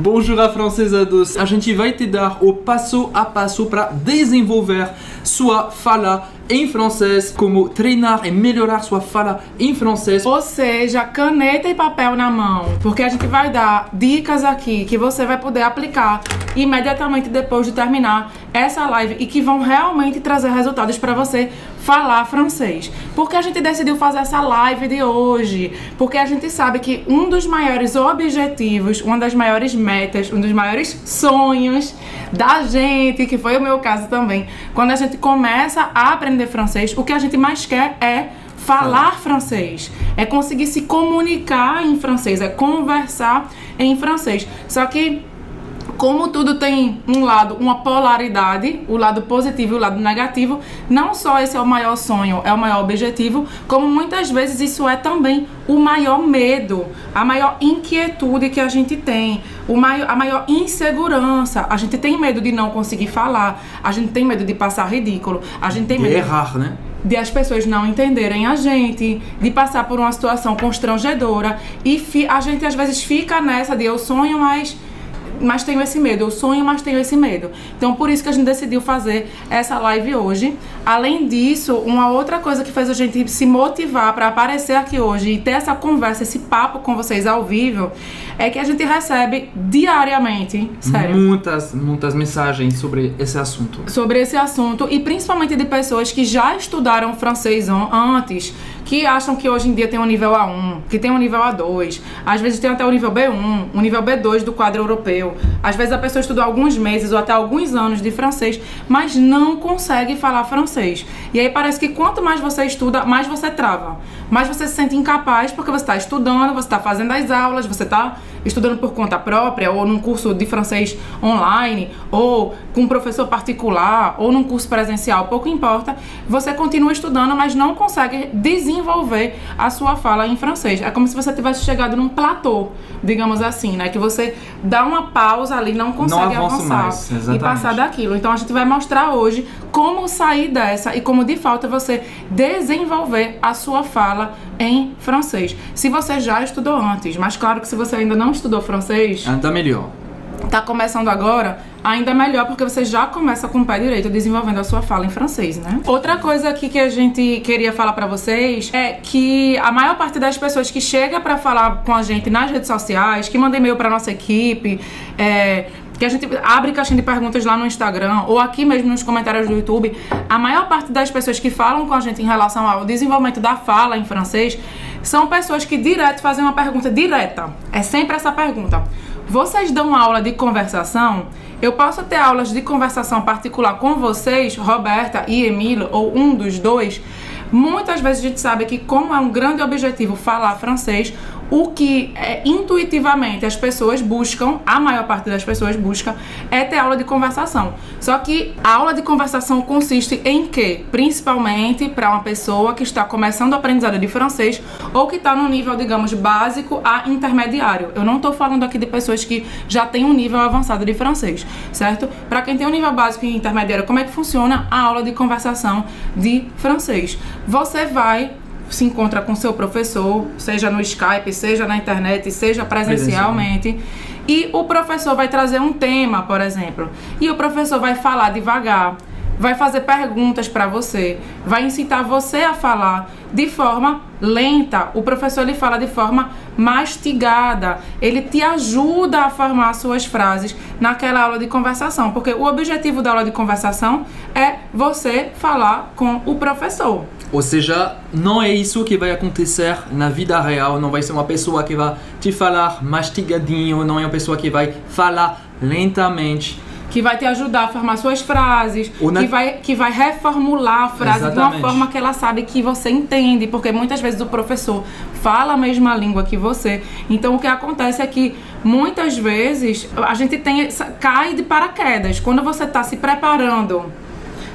Bonjour afrancesados! A gente vai te dar o passo a passo para desenvolver sua fala em francês, como treinar e melhorar sua fala em francês. Ou seja, caneta e papel na mão, porque a gente vai dar dicas aqui que você vai poder aplicar imediatamente depois de terminar essa live e que vão realmente trazer resultados para você falar francês. Porque a gente decidiu fazer essa live de hoje? Porque a gente sabe que um dos maiores objetivos, uma das maiores metas, um dos maiores sonhos da gente, que foi o meu caso também, quando a gente começa a aprender francês, o que a gente mais quer é falar francês, é conseguir se comunicar em francês, é conversar em francês. Só que como tudo tem um lado, uma polaridade, o lado positivo e o lado negativo, não só esse é o maior sonho, é o maior objetivo, como muitas vezes isso é também o maior medo, a maior inquietude que a gente tem, a maior insegurança. A gente tem medo de não conseguir falar, a gente tem medo de passar ridículo, a gente tem medo de errar, né? De as pessoas não entenderem a gente, de passar por uma situação constrangedora, e a gente às vezes fica nessa de eu sonho, mas tenho esse medo, eu sonho, mas tenho esse medo. Então por isso que a gente decidiu fazer essa live hoje. Além disso, uma outra coisa que fez a gente se motivar para aparecer aqui hoje e ter essa conversa, esse papo com vocês ao vivo, é que a gente recebe diariamente, sério, muitas mensagens sobre esse assunto. Sobre esse assunto, e principalmente de pessoas que já estudaram francês antes, que acham que hoje em dia tem um nível A1, que tem um nível A2, às vezes tem até o nível B1, o nível B2 do quadro europeu. Às vezes a pessoa estudou alguns meses ou até alguns anos de francês, mas não consegue falar francês. E aí parece que quanto mais você estuda, mais você trava. Mais você se sente incapaz porque você está estudando, você está fazendo as aulas, você está estudando por conta própria, ou num curso de francês online, ou com um professor particular, ou num curso presencial, pouco importa. Você continua estudando, mas não consegue desenvolver a sua fala em francês. É como se você tivesse chegado num platô, digamos assim, né? Que você dá uma pausa ali, não consegue avançar e passar daquilo. Então a gente vai mostrar hoje como sair dessa e como de fato você desenvolver a sua fala em francês. Se você já estudou antes, mas claro que se você ainda não estudou francês, ainda melhor. Tá começando agora, ainda melhor, porque você já começa com o pé direito desenvolvendo a sua fala em francês, né? Outra coisa aqui que a gente queria falar pra vocês é que a maior parte das pessoas que chega pra falar com a gente nas redes sociais, que manda e-mail pra nossa equipe, que a gente abre caixinha de perguntas lá no Instagram ou aqui mesmo nos comentários do YouTube, a maior parte das pessoas que falam com a gente em relação ao desenvolvimento da fala em francês são pessoas que direto fazem uma pergunta direta. É sempre essa pergunta: vocês dão aula de conversação? Eu posso ter aulas de conversação particular com vocês, Roberta e Emílio, ou um dos dois? Muitas vezes a gente sabe que, como é um grande objetivo falar francês, o que intuitivamente as pessoas buscam, a maior parte das pessoas busca, é ter aula de conversação. Só que a aula de conversação consiste em quê? Principalmente para uma pessoa que está começando o aprendizado de francês ou que está no nível, digamos, básico a intermediário. Eu não estou falando aqui de pessoas que já têm um nível avançado de francês, certo? Para quem tem um nível básico e intermediário, como é que funciona a aula de conversação de francês? Você se encontra com seu professor, seja no Skype, seja na internet, seja presencialmente, e o professor vai trazer um tema, por exemplo, e o professor vai falar devagar, vai fazer perguntas para você, vai incitar você a falar de forma lenta. O professor ele fala de forma mastigada, ele te ajuda a formar suas frases naquela aula de conversação, porque o objetivo da aula de conversação é você falar com o professor. Ou seja, não é isso que vai acontecer na vida real, não vai ser uma pessoa que vai te falar mastigadinho, não é uma pessoa que vai falar lentamente. Que vai te ajudar a formar suas frases, que vai reformular a frase de uma forma que ela sabe que você entende, porque muitas vezes o professor fala a mesma língua que você. Então o que acontece é que muitas vezes a gente cai de paraquedas. Quando você está se preparando,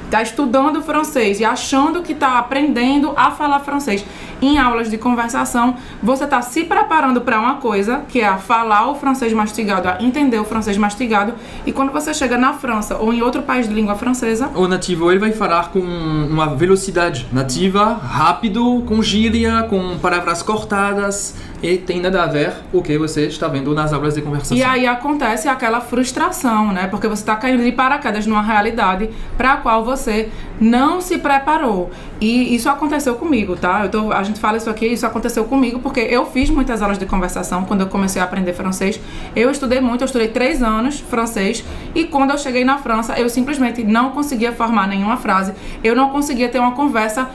está estudando francês e achando que está aprendendo a falar francês, em aulas de conversação, você está se preparando para uma coisa, que é a falar o francês mastigado, a entender o francês mastigado, e quando você chega na França ou em outro país de língua francesa, o nativo ele vai falar com uma velocidade nativa, rápido, com gíria, com palavras cortadas, e tem nada a ver com o que você está vendo nas aulas de conversação. E aí acontece aquela frustração, né? Porque você está caindo de paraquedas numa realidade para a qual você não se preparou. E isso aconteceu comigo, tá? A gente fala isso aqui, isso aconteceu comigo porque eu fiz muitas aulas de conversação quando eu comecei a aprender francês. Eu estudei muito, eu estudei 3 anos francês, e quando eu cheguei na França, eu simplesmente não conseguia formar nenhuma frase, eu não conseguia ter uma conversa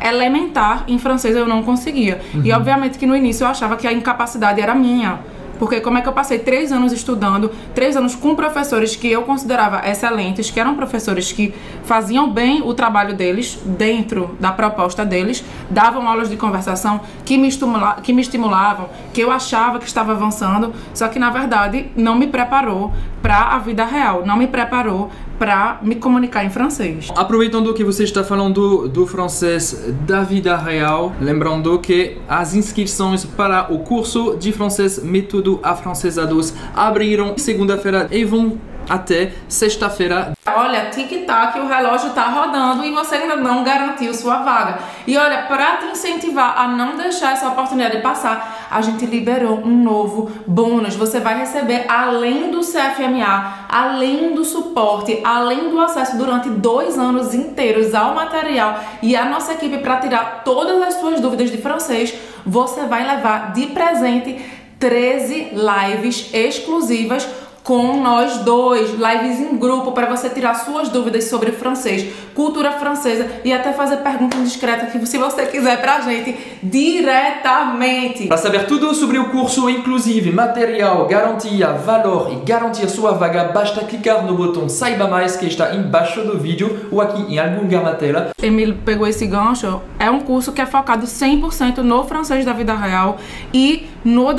elementar em francês, eu não conseguia. E obviamente que no início eu achava que a incapacidade era minha, porque como é que eu passei 3 anos estudando, 3 anos com professores que eu considerava excelentes, que eram professores que faziam bem o trabalho deles, dentro da proposta deles, davam aulas de conversação que me estimulavam, que eu achava que estava avançando, só que na verdade não me preparou para a vida real, não me preparou para me comunicar em francês. Aproveitando que você está falando do francês da vida real, lembrando que as inscrições para o curso de francês Método Afrancesados abriram segunda-feira e vão até sexta-feira. Olha, tic-tac, o relógio tá rodando e você ainda não garantiu sua vaga. E olha, para te incentivar a não deixar essa oportunidade passar, a gente liberou um novo bônus. Você vai receber, além do CFMA, além do suporte, além do acesso durante 2 anos inteiros ao material e a nossa equipe para tirar todas as suas dúvidas de francês, você vai levar de presente 13 lives exclusivas com nós dois, lives em grupo para você tirar suas dúvidas sobre francês, cultura francesa e até fazer perguntas indiscretas que se você quiser pra gente diretamente. Para saber tudo sobre o curso, inclusive material, garantia, valor e garantir sua vaga, basta clicar no botão Saiba Mais que está embaixo do vídeo ou aqui em algum lugar na tela. Emílio pegou esse gancho. É um curso que é focado 100% no francês da vida real e no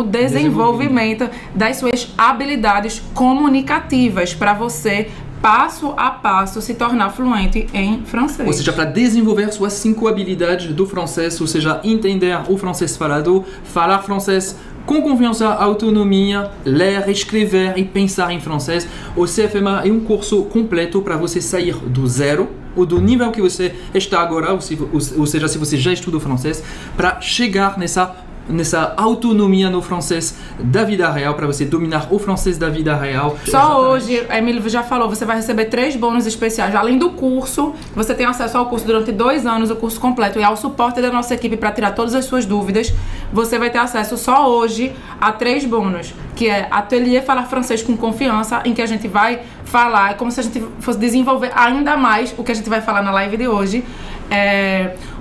desenvolvimento das suas habilidades comunicativas para você, passo a passo, se tornar fluente em francês. Ou seja, para desenvolver suas 5 habilidades do francês, ou seja, entender o francês falado, falar francês com confiança, autonomia, ler, escrever e pensar em francês. O CFMA é um curso completo para você sair do zero ou do nível que você está agora, ou seja, se você já estudou francês, para chegar nessa autonomia no francês da vida real, para você dominar o francês da vida real. Só hoje, a Emílio já falou, você vai receber 3 bônus especiais. Além do curso, você tem acesso ao curso durante 2 anos, o curso completo, e ao suporte da nossa equipe para tirar todas as suas dúvidas. Você vai ter acesso só hoje a 3 bônus, que é Ateliê Falar Francês com Confiança, em que a gente vai falar, é como se a gente fosse desenvolver ainda mais o que a gente vai falar na live de hoje.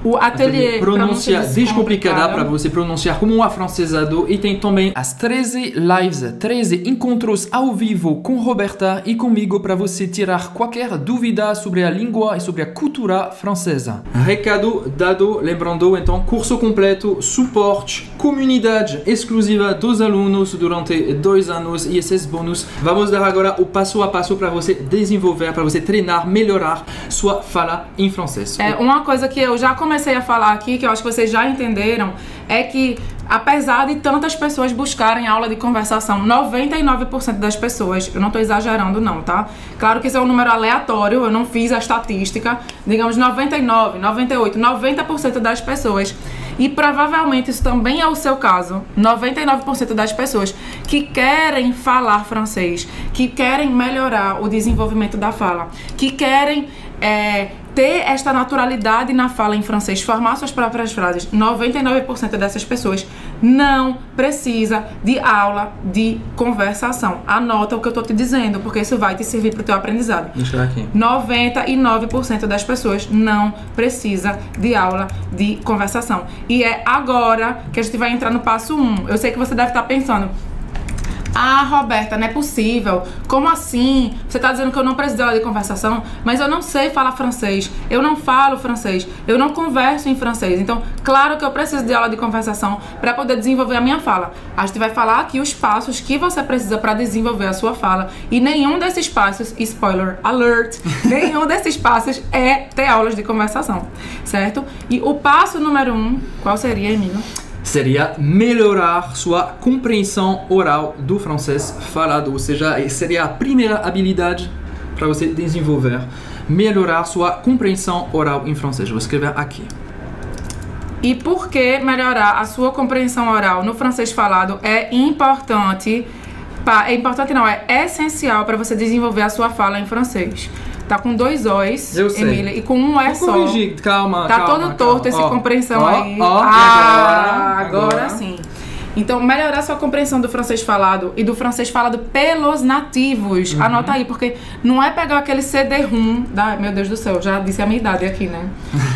O ateliê pronúncia descomplicada para você pronunciar como um afrancesado, e tem também as 13 lives, 13 encontros ao vivo com Roberta e comigo para você tirar qualquer dúvida sobre a língua e sobre a cultura francesa. Recado dado, lembrando então, curso completo, suporte, comunidade exclusiva dos alunos durante 2 anos e esses bônus. Vamos dar agora o passo a passo para você desenvolver, para você treinar, melhorar sua fala em francês. Uma coisa que eu já comecei a falar aqui, que eu acho que vocês já entenderam, é que apesar de tantas pessoas buscarem aula de conversação, 99% das pessoas, eu não tô exagerando não, tá? Claro que isso é um número aleatório, eu não fiz a estatística, digamos 99, 98, 90% das pessoas, e provavelmente isso também é o seu caso, 99% das pessoas que querem falar francês, que querem melhorar o desenvolvimento da fala, que querem ter esta naturalidade na fala em francês, formar suas próprias frases, 99% dessas pessoas não precisa de aula de conversação. Anota o que eu tô te dizendo, porque isso vai te servir para o teu aprendizado. Deixa eu aqui. 99% das pessoas não precisa de aula de conversação. E é agora que a gente vai entrar no passo 1. Eu sei que você deve estar pensando, Ah, Roberta, não é possível. Como assim? Você tá dizendo que eu não preciso de aula de conversação, mas eu não sei falar francês. Eu não falo francês. Eu não converso em francês. Então, claro que eu preciso de aula de conversação para poder desenvolver a minha fala. A gente vai falar aqui os passos que você precisa para desenvolver a sua fala. E nenhum desses passos, spoiler alert, nenhum desses passos é ter aulas de conversação, certo? E o passo número 1, qual seria, Emílio? Seria melhorar sua compreensão oral do francês falado, ou seja, seria a primeira habilidade para você desenvolver. Melhorar sua compreensão oral em francês. Vou escrever aqui. E por que melhorar a sua compreensão oral no francês falado é importante? É importante não, é essencial para você desenvolver a sua fala em francês. Tá com 2 O's, Emília, e com um E só. Corrigir. Calma, tá calma, todo torto esse compreensão aí. Agora sim. Então, melhorar sua compreensão do francês falado e do francês falado pelos nativos. Anota aí, porque não é pegar aquele CD-ROM. Meu Deus do céu, já disse a minha idade aqui, né?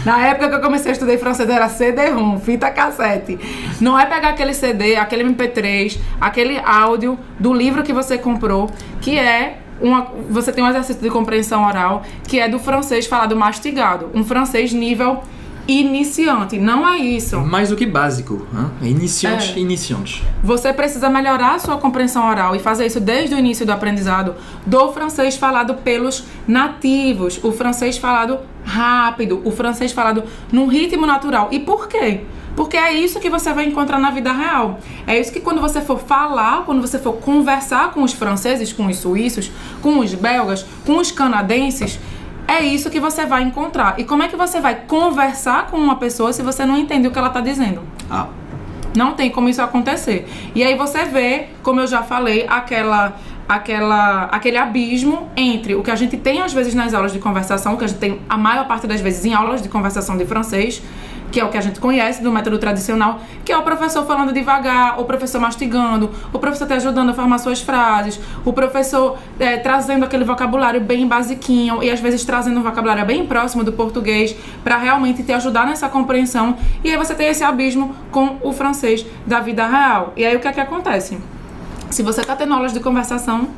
Na época que eu comecei a estudar francês era CD-ROM, fita cassete. Não é pegar aquele CD, aquele MP3, aquele áudio do livro que você comprou, que é... você tem um exercício de compreensão oral que é do francês falado mastigado. Um francês nível iniciante. Não é isso. Mais do que básico. Iniciante, iniciante. Você precisa melhorar a sua compreensão oral e fazer isso desde o início do aprendizado do francês falado pelos nativos. O francês falado rápido. O francês falado num ritmo natural. E por quê? Porque é isso que você vai encontrar na vida real. É isso que quando você for falar, quando você for conversar com os franceses, com os suíços, com os belgas, com os canadenses, é isso que você vai encontrar. E como é que você vai conversar com uma pessoa se você não entende o que ela está dizendo? Não tem como isso acontecer. E aí você vê, como eu já falei, aquele abismo entre o que a gente tem às vezes nas aulas de conversação, o que a gente tem a maior parte das vezes em aulas de conversação de francês, que é o que a gente conhece do método tradicional, que é o professor falando devagar, o professor mastigando, o professor te ajudando a formar suas frases, o professor trazendo aquele vocabulário bem basiquinho e às vezes trazendo um vocabulário bem próximo do português para realmente te ajudar nessa compreensão. E aí você tem esse abismo com o francês da vida real. E aí o que é que acontece? Se você está tendo aulas de conversação,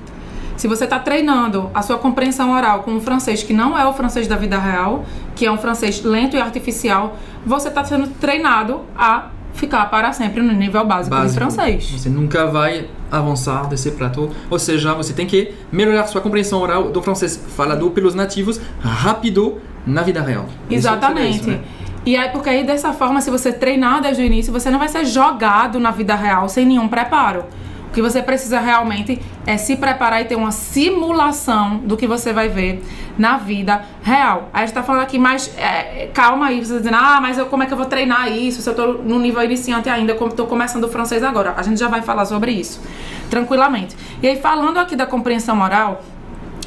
se você está treinando a sua compreensão oral com um francês que não é o francês da vida real, que é um francês lento e artificial, você está sendo treinado a ficar para sempre no nível básico de francês. Você nunca vai avançar desse platô. Ou seja, você tem que melhorar sua compreensão oral do francês falado pelos nativos rápido na vida real. Exatamente. Isso, né? E aí, porque aí dessa forma, se você treinar desde o início, você não vai ser jogado na vida real sem nenhum preparo. O que você precisa realmente é se preparar e ter uma simulação do que você vai ver na vida real. Aí a gente tá falando aqui, mas calma aí, você tá dizendo, mas como é que eu vou treinar isso se eu tô no nível iniciante ainda, como tô começando o francês agora? A gente já vai falar sobre isso, tranquilamente. E aí, falando aqui da compreensão oral,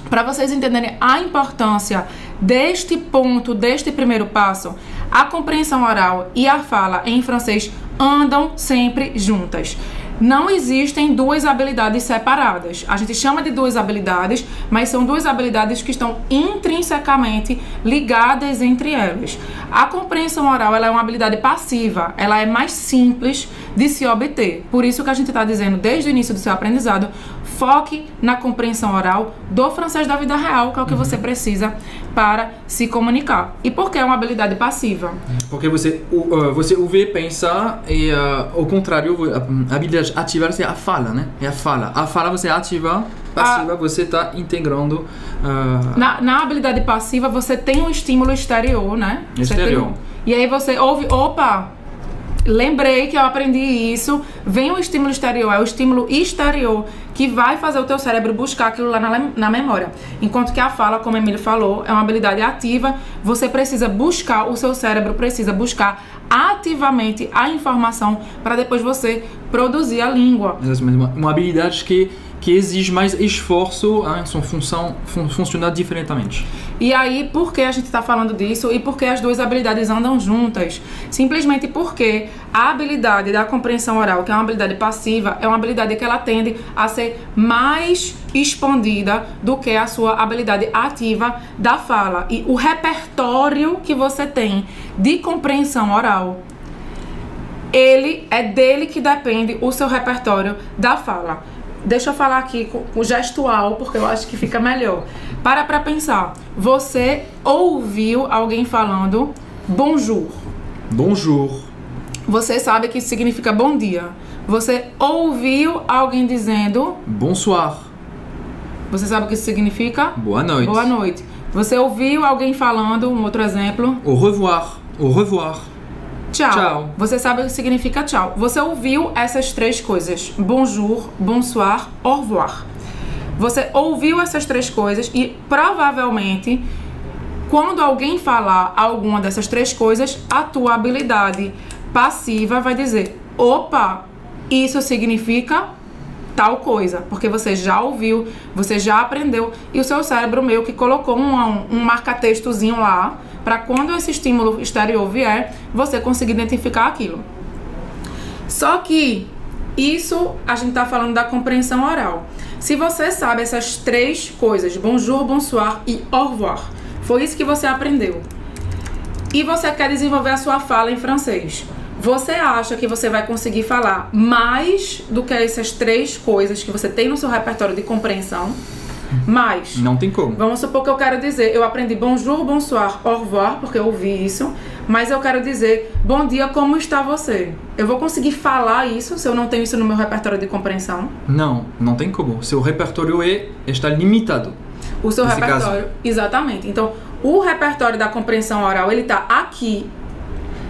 para vocês entenderem a importância deste ponto, deste primeiro passo, a compreensão oral e a fala em francês andam sempre juntas. Não existem duas habilidades separadas. A gente chama de duas habilidades, mas são duas habilidades que estão intrinsecamente ligadas entre elas. A compreensão oral, ela é uma habilidade passiva, ela é mais simples de se obter. Por isso que a gente está dizendo desde o início do seu aprendizado, foque na compreensão oral do francês da vida real, que é o que você precisa para se comunicar. E por que é uma habilidade passiva? Porque você ouve, pensa e, ao contrário, a habilidade ativa é a fala, né? É a fala. A fala você ativa, passiva você está integrando. Na habilidade passiva você tem um estímulo exterior, né? Exterior. E aí você ouve, opa, lembrei que eu aprendi isso, vem o estímulo exterior, é o estímulo exterior que vai fazer o teu cérebro buscar aquilo lá na memória. Enquanto que a fala, como o Emílio falou, é uma habilidade ativa, você precisa buscar, o seu cérebro precisa buscar ativamente a informação para depois você produzir a língua. Uma habilidade que exige mais esforço, sua função funciona diferentemente. E aí, por que a gente está falando disso e por que as duas habilidades andam juntas? Simplesmente porque a habilidade da compreensão oral, que é uma habilidade passiva, é uma habilidade que ela tende a ser mais expandida do que a sua habilidade ativa da fala. E o repertório que você tem de compreensão oral, é dele que depende o seu repertório da fala. Deixa eu falar aqui com o gestual, porque eu acho que fica melhor. Para pra pensar. Você ouviu alguém falando bonjour. Bonjour. Você sabe que isso significa bom dia. Você ouviu alguém dizendo Bonsoir. Você sabe o que isso significa? Boa noite. Boa noite. Você ouviu alguém falando, um outro exemplo? Au revoir. Au revoir. Tchau. Tchau. Você sabe o que significa tchau. Você ouviu essas três coisas. Bonjour, bonsoir, au revoir. Você ouviu essas três coisas e provavelmente, quando alguém falar alguma dessas três coisas, a tua habilidade passiva vai dizer: opa, isso significa tal coisa, porque você já ouviu, você já aprendeu e o seu cérebro meio que colocou um marca-textozinho lá para quando esse estímulo exterior vier, você conseguir identificar aquilo. Só que isso a gente tá falando da compreensão oral. Se você sabe essas três coisas, bonjour, bonsoir e au revoir, foi isso que você aprendeu, e você quer desenvolver a sua fala em francês, você acha que você vai conseguir falar mais do que essas três coisas que você tem no seu repertório de compreensão? Mas Não tem como. vamos supor que eu quero dizer, eu aprendi bonjour, bonsoir, au revoir, porque eu ouvi isso, mas eu quero dizer bom dia, como está você? Eu vou conseguir falar isso se eu não tenho isso no meu repertório de compreensão? Não, não tem como. Seu repertório está limitado. O seu Nesse repertório, exatamente. Então, o repertório da compreensão oral, ele tá aqui.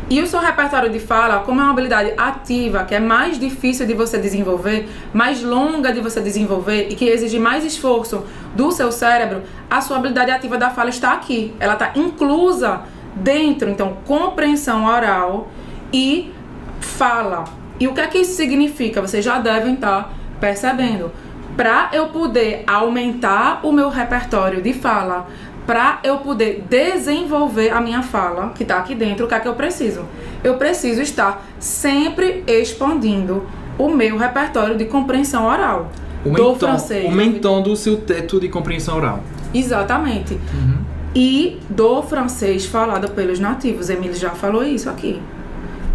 E o seu repertório de fala, como é uma habilidade ativa, que é mais difícil de você desenvolver, mais longa de você desenvolver e que exige mais esforço do seu cérebro, a sua habilidade ativa da fala está aqui. Ela está inclusa dentro, então, compreensão oral e fala. E o que é que isso significa? Vocês já devem estar percebendo. Para eu poder aumentar o meu repertório de fala, para eu poder desenvolver a minha fala, que está aqui dentro, o que é que eu preciso? Eu preciso estar sempre expandindo o meu repertório de compreensão oral do francês. Aumentando o seu teto de compreensão oral. Exatamente. E do francês falado pelos nativos. Emílio já falou isso aqui.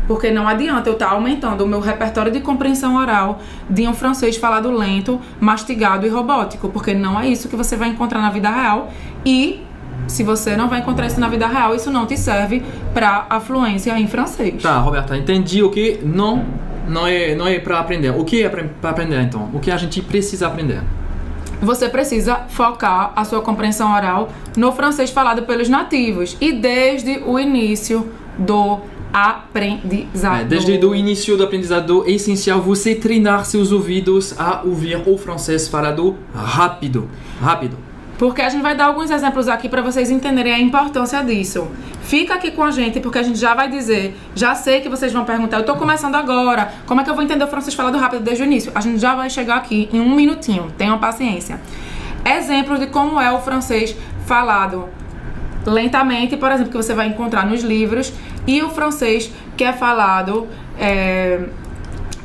Porque não adianta eu estar aumentando o meu repertório de compreensão oral de um francês falado lento, mastigado e robótico, porque não é isso que você vai encontrar na vida real. E se você não vai encontrar isso na vida real, isso não te serve para a fluência em francês. Tá, Roberta, entendi o que não é para aprender. O que é para aprender, então? O que a gente precisa aprender? Você precisa focar a sua compreensão oral no francês falado pelos nativos. E desde o início do aprendizado. Desde o início do aprendizado é essencial você treinar seus ouvidos a ouvir o francês falado rápido. Porque a gente vai dar alguns exemplos aqui para vocês entenderem a importância disso. Fica aqui com a gente, porque a gente já vai dizer, já sei que vocês vão perguntar, eu tô começando agora, como é que eu vou entender o francês falado rápido desde o início? A gente já vai chegar aqui em 1 minutinho, tenham paciência. Exemplos de como é o francês falado lentamente, por exemplo, que você vai encontrar nos livros, e o francês que é falado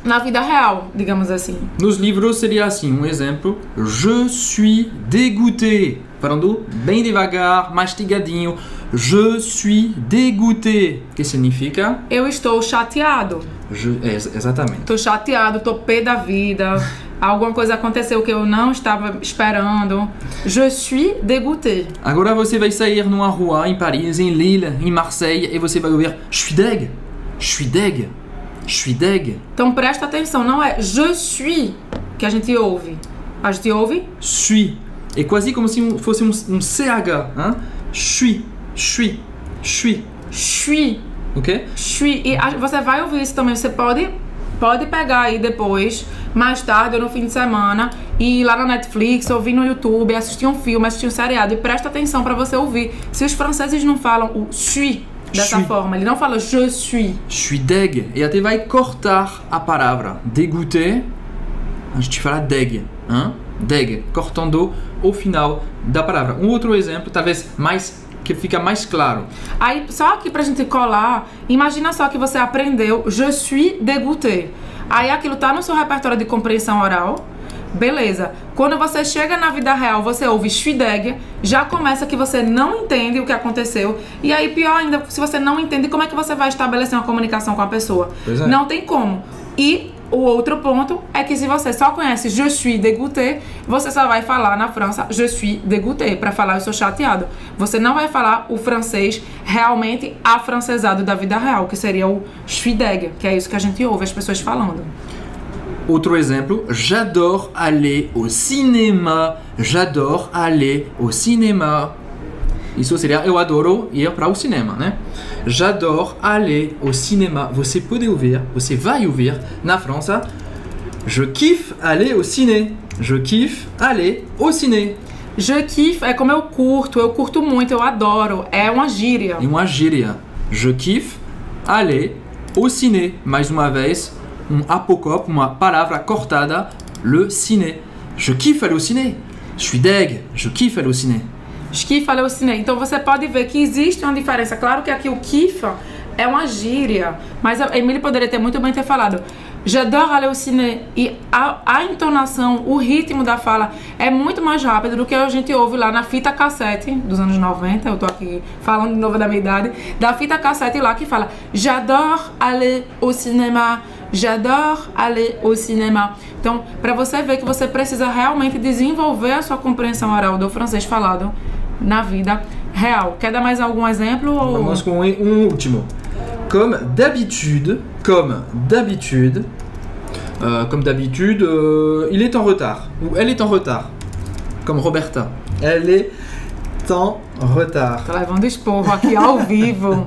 na vida real, digamos assim. Nos livros seria assim, um exemplo: je suis dégoûté. Falando bem devagar, mastigadinho. Je suis dégoûté. Que significa? Eu estou chateado. Exatamente. Estou chateado, estou pé da vida. Alguma coisa aconteceu que eu não estava esperando. Je suis dégoûté. Agora você vai sair numa rua em Paris, em Lille, em Marseille, e você vai ouvir je suis deg, je suis deg, je suis deg. Então presta atenção, não é je suis que a gente ouve. A gente ouve suis. É quase como se fosse um CH, hein? Suis, suis, suis, suis. Ok? Suis. E você vai ouvir isso também. Você pode pegar aí depois, mais tarde ou no fim de semana, e ir lá na Netflix, ouvir no YouTube, assistir um filme, assistir um seriado, e presta atenção para você ouvir. Se os franceses não falam o suis dessa forma, ele não fala je suis. Je suis deg. E até vai cortar a palavra dégoûté. A gente fala deg, hein? Deg, cortando o final da palavra. Um outro exemplo, talvez mais, que fica mais claro. Aí, só aqui pra gente colar, imagina só que você aprendeu je suis dégoûté. Aí aquilo tá no seu repertório de compreensão oral. Beleza. Quando você chega na vida real, você ouve je suis deg, já começa que você não entende o que aconteceu. E aí, pior ainda, se você não entende, como é que você vai estabelecer uma comunicação com a pessoa? Pois é. Não tem como. E o outro ponto é que se você só conhece je suis dégoûté, você só vai falar na França je suis dégoûté, para falar eu sou chateado. Você não vai falar o francês realmente afrancesado da vida real, que seria o je suis deg, que é isso que a gente ouve as pessoas falando. Outro exemplo, j'adore aller au cinéma. J'adore aller au cinéma. Isso seria eu adoro ir para o cinema, né? J'adore aller au cinéma. Você pode ouvir, você vai ouvir na França. Je kiffe aller au ciné. Je kiffe aller au ciné. Je kiffe é como eu curto muito, eu adoro. É uma gíria. É uma gíria. Je kiffe aller au ciné. Mais uma vez, apócope, uma palavra cortada, le ciné. Je kiffe aller au ciné. Je suis deg, je kiffe aller au ciné. Je kiffe aller au ciné. Então você pode ver que existe uma diferença. Claro que aqui o kiffe é uma gíria, mas a Emily poderia ter muito bem ter falado j'adore aller au ciné. E a entonação, o ritmo da fala é muito mais rápido do que a gente ouve lá na fita cassete dos anos 90. Eu tô aqui falando de novo da minha idade. Da fita cassete lá que fala j'adore aller au cinéma. J'adore aller au cinéma. Então, para você ver que você precisa realmente desenvolver a sua compreensão oral do francês falado na vida real. Quer dar mais algum exemplo? Ou... Vamos com um último. Comme d'habitude, il est en retard. Ou elle est en retard. Comme Roberta. Elle est en retard. Tô levando esporro aqui ao vivo.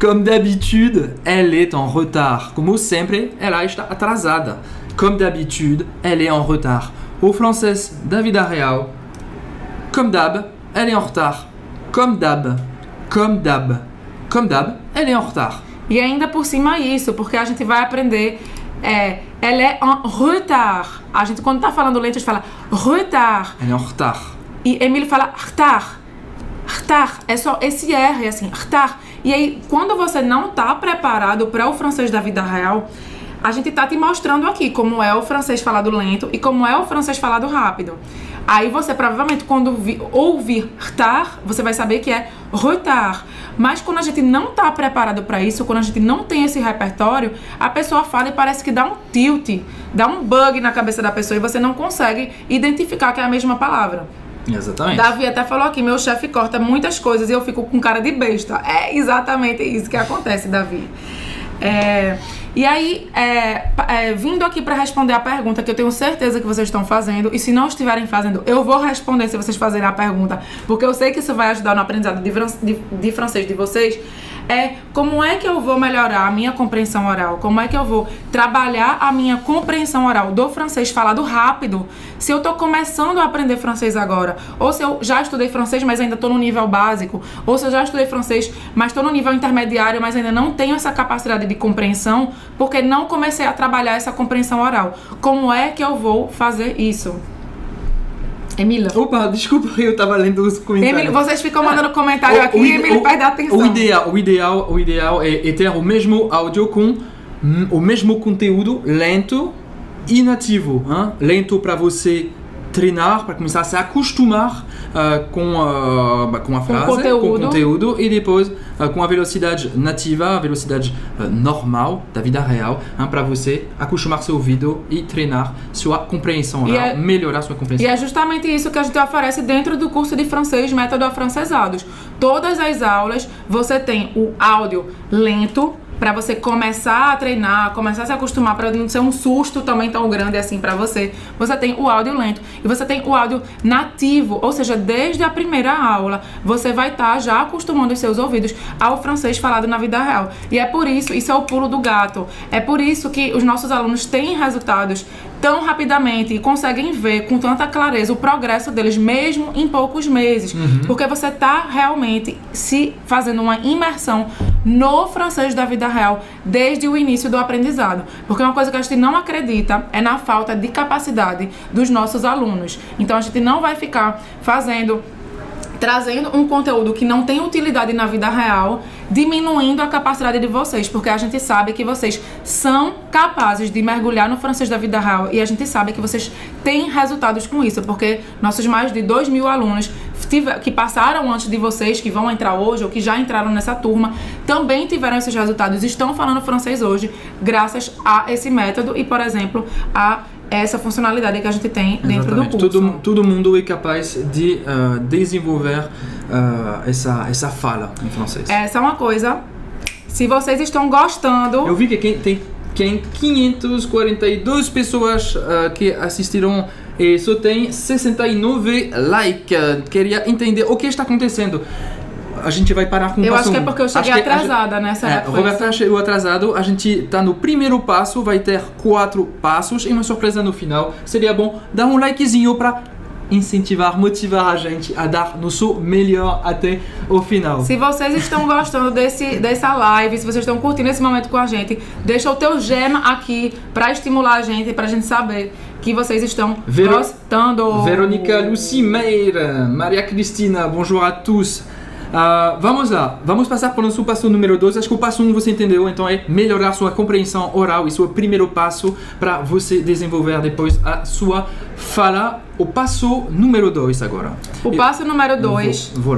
Comme d'habitude, elle est en retard. Como sempre, ela está atrasada. Comme d'habitude, elle est en retard. O francês da vida real, comme d'hab, elle est en retard. Comme d'hab, elle est en retard. E ainda por cima isso, porque a gente vai aprender, elle est en retard. A gente quando tá falando lento, a gente fala retard. Elle est en retard. E Emily fala retard. Retard. É só esse R, assim, retard. E aí, quando você não tá preparado para o francês da vida real, a gente tá te mostrando aqui como é o francês falado lento e como é o francês falado rápido. Aí você provavelmente quando ouvir retard, você vai saber que é retard. Mas quando a gente não tá preparado para isso, quando a gente não tem esse repertório, a pessoa fala e parece que dá um tilt, dá um bug na cabeça da pessoa e você não consegue identificar que é a mesma palavra. Exatamente. Davi até falou aqui, meu chefe corta muitas coisas e eu fico com cara de besta. É exatamente isso que acontece, Davi. E aí, vindo aqui para responder a pergunta que eu tenho certeza que vocês estão fazendo, e se não estiverem fazendo, eu vou responder se vocês fazerem a pergunta, porque eu sei que isso vai ajudar no aprendizado de francês de vocês, como é que eu vou melhorar a minha compreensão oral, como é que eu vou trabalhar a minha compreensão oral do francês falado rápido, se eu tô começando a aprender francês agora, ou se eu já estudei francês, mas ainda tô no nível básico, ou se eu já estudei francês, mas tô no nível intermediário, mas ainda não tenho essa capacidade de compreensão, porque não comecei a trabalhar essa compreensão oral. Como é que eu vou fazer isso? Emília. Opa, desculpa, eu tava lendo os comentários. Emília, vocês ficam mandando comentário aqui e Emília perde a atenção. O ideal é ter o mesmo áudio com o mesmo conteúdo lento e nativo. Hein? Lento para você treinar, para começar a se acostumar com a frase, com o conteúdo, e depois com a velocidade nativa, a velocidade normal da vida real, para você acostumar seu ouvido e treinar sua compreensão oral, melhorar sua compreensão. E é justamente isso que a gente oferece dentro do curso de francês Método Afrancesados. Todas as aulas você tem o áudio lento, para você começar a treinar, começar a se acostumar, para não ser um susto também tão grande assim para você. Você tem o áudio lento e você tem o áudio nativo, ou seja, desde a primeira aula você vai estar já acostumando os seus ouvidos ao francês falado na vida real. E é por isso é o pulo do gato. É por isso que os nossos alunos têm resultados tão rapidamente e conseguem ver com tanta clareza o progresso deles, mesmo em poucos meses. Porque você está realmente se fazendo uma imersão no francês da vida real desde o início do aprendizado. Porque uma coisa que a gente não acredita é na falta de capacidade dos nossos alunos. Então a gente não vai ficar trazendo um conteúdo que não tem utilidade na vida real, diminuindo a capacidade de vocês, porque a gente sabe que vocês são capazes de mergulhar no francês da vida real e a gente sabe que vocês têm resultados com isso, porque nossos mais de 2.000 alunos que passaram antes de vocês, que vão entrar hoje ou que já entraram nessa turma, também tiveram esses resultados, estão falando francês hoje, graças a esse método e, por exemplo, a essa funcionalidade que a gente tem dentro do curso. Todo mundo é capaz de desenvolver essa fala em francês. Essa é uma coisa. Se vocês estão gostando... Eu vi que tem 542 pessoas que assistiram e só tem 69 likes. Queria entender o que está acontecendo. A gente vai parar com o passo 1. Eu acho que é porque eu cheguei atrasada nessa época. Roberta chegou atrasado, a gente está no primeiro passo, vai ter 4 passos e uma surpresa no final. Seria bom dar um likezinho para incentivar, motivar a gente a dar nosso melhor até o final. Se vocês estão gostando dessa live, se vocês estão curtindo esse momento com a gente, deixa o teu gema aqui para estimular a gente, pra gente saber que vocês estão gostando. Verônica Lucimeira, Maria Cristina, bonjour a tous. Vamos lá, vamos passar para o nosso passo número 2. Acho que o passo 1 você entendeu, então é melhorar sua compreensão oral. Isso é o primeiro passo para você desenvolver depois a sua fala. O passo número 2 agora. O passo número 2. Vou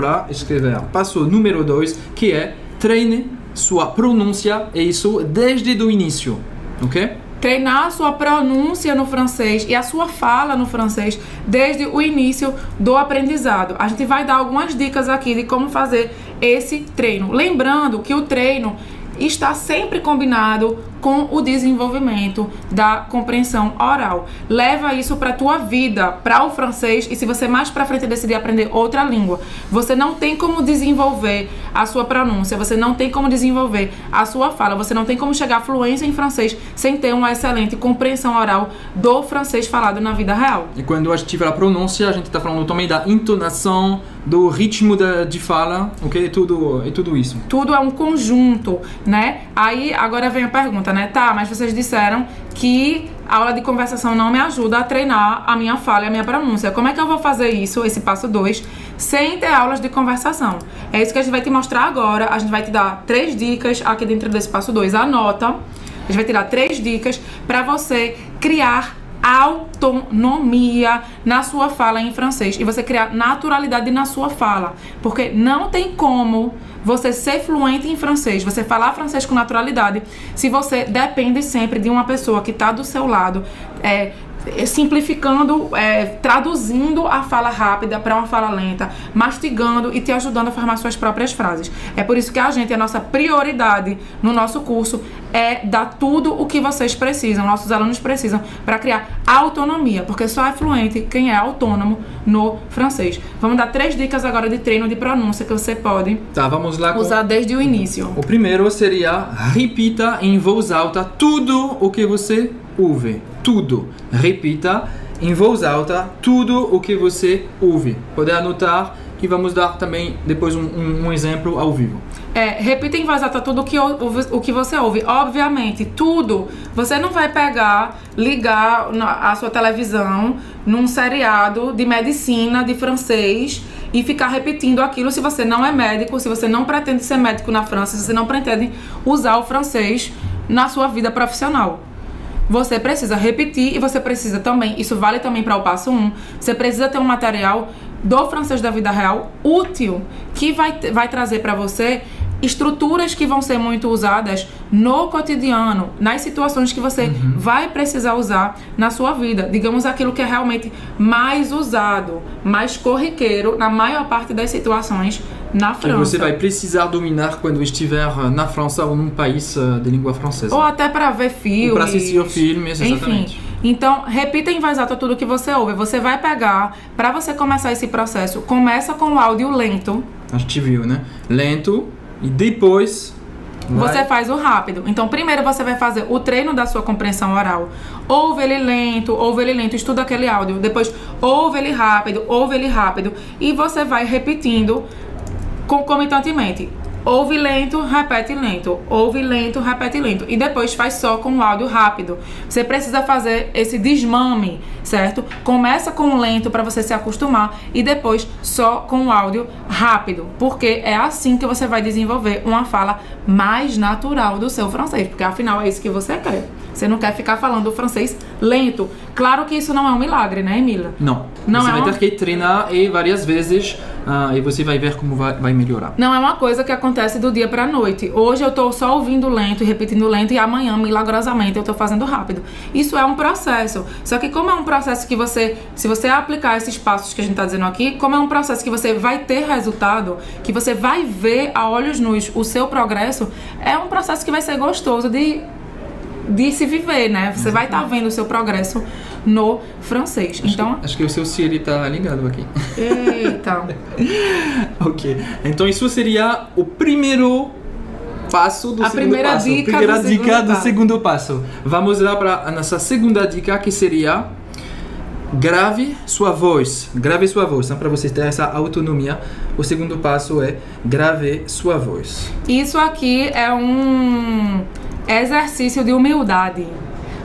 lá escrever. Passo número 2, que é treine sua pronúncia, e isso desde o início, ok? Treinar a sua pronúncia no francês e a sua fala no francês desde o início do aprendizado. A gente vai dar algumas dicas aqui de como fazer esse treino. Lembrando que o treino está sempre combinado com o desenvolvimento da compreensão oral. Leva isso para a tua vida, para o francês, e se você mais para frente decidir aprender outra língua, você não tem como desenvolver a sua pronúncia, você não tem como desenvolver a sua fala, você não tem como chegar à fluência em francês sem ter uma excelente compreensão oral do francês falado na vida real. E quando a gente fala pronúncia, a gente está falando também da entonação, do ritmo de fala, ok? Tudo isso. Tudo é um conjunto, né? Aí, agora vem a pergunta, né? Tá, mas vocês disseram que a aula de conversação não me ajuda a treinar a minha fala e a minha pronúncia. Como é que eu vou fazer isso, esse passo 2, sem ter aulas de conversação? É isso que a gente vai te mostrar agora. A gente vai te dar 3 dicas aqui dentro desse passo 2. Anota. A gente vai te dar 3 dicas para você criar autonomia na sua fala em francês e você criar naturalidade na sua fala, porque não tem como você ser fluente em francês, você falar francês com naturalidade, se você depende sempre de uma pessoa que está do seu lado, simplificando, traduzindo a fala rápida para uma fala lenta, mastigando e te ajudando a formar suas próprias frases. É por isso que a nossa prioridade no nosso curso é dar tudo o que vocês precisam, nossos alunos precisam, para criar autonomia, porque só é fluente quem é autônomo no francês. Vamos dar 3 dicas agora de treino de pronúncia que você pode vamos lá usar desde o início. O primeiro seria: repita em voz alta tudo o que você ouve. Tudo. Repita em voz alta tudo o que você ouve. Pode anotar e vamos dar também depois um exemplo ao vivo. Repita em voz alta tudo o que você ouve. Obviamente, tudo. Você não vai ligar a sua televisão num seriado de medicina, de francês, e ficar repetindo aquilo se você não é médico, se você não pretende ser médico na França, se você não pretende usar o francês na sua vida profissional. Você precisa repetir e você precisa também, isso vale também para o passo 1, você precisa ter um material do francês da vida real útil, que vai trazer para você estruturas que vão ser muito usadas no cotidiano, nas situações que você vai precisar usar na sua vida. Digamos aquilo que é realmente mais usado, mais corriqueiro na maior parte das situações na França. E você vai precisar dominar quando estiver na França ou num país de língua francesa. Ou até para ver filmes. Ou para assistir filmes, exatamente. Enfim. Então, repita em voz alta tudo que você ouve. Você vai pegar, para você começar esse processo, começa com o áudio lento. A gente viu, né? Lento. E depois você faz o rápido. Então, primeiro você vai fazer o treino da sua compreensão oral. Ouve ele lento, estuda aquele áudio. Depois, ouve ele rápido. E você vai repetindo concomitantemente. Ouve lento, repete lento. Ouve lento, repete lento. E depois faz só com o áudio rápido. Você precisa fazer esse desmame, certo? Começa com o lento para você se acostumar e depois só com o áudio rápido. Porque é assim que você vai desenvolver uma fala mais natural do seu francês. Porque afinal é isso que você quer. Você não quer ficar falando o francês lento. Claro que isso não é um milagre, né, Emília? Não. Não você é vai ter que treinar e várias vezes e você vai ver como vai melhorar. Não é uma coisa que acontece do dia pra noite. Hoje eu tô só ouvindo lento e repetindo lento e amanhã, milagrosamente, eu tô fazendo rápido. Isso é um processo. Só que como é um processo que você, se você aplicar esses passos que a gente tá dizendo aqui, como é um processo que você vai ter resultado, que você vai ver a olhos nus o seu progresso, é um processo que vai ser gostoso de se viver, né? Você vai estar vendo o seu progresso no francês. Então, acho que o seu Siri tá ligado aqui. Eita. Ok. Então isso seria o primeiro passo do segundo passo. Primeira dica do segundo passo. Vamos lá para a nossa segunda dica, que seria grave sua voz. Grave sua voz, para você ter essa autonomia. O segundo passo é grave sua voz. Isso aqui é um exercício de humildade.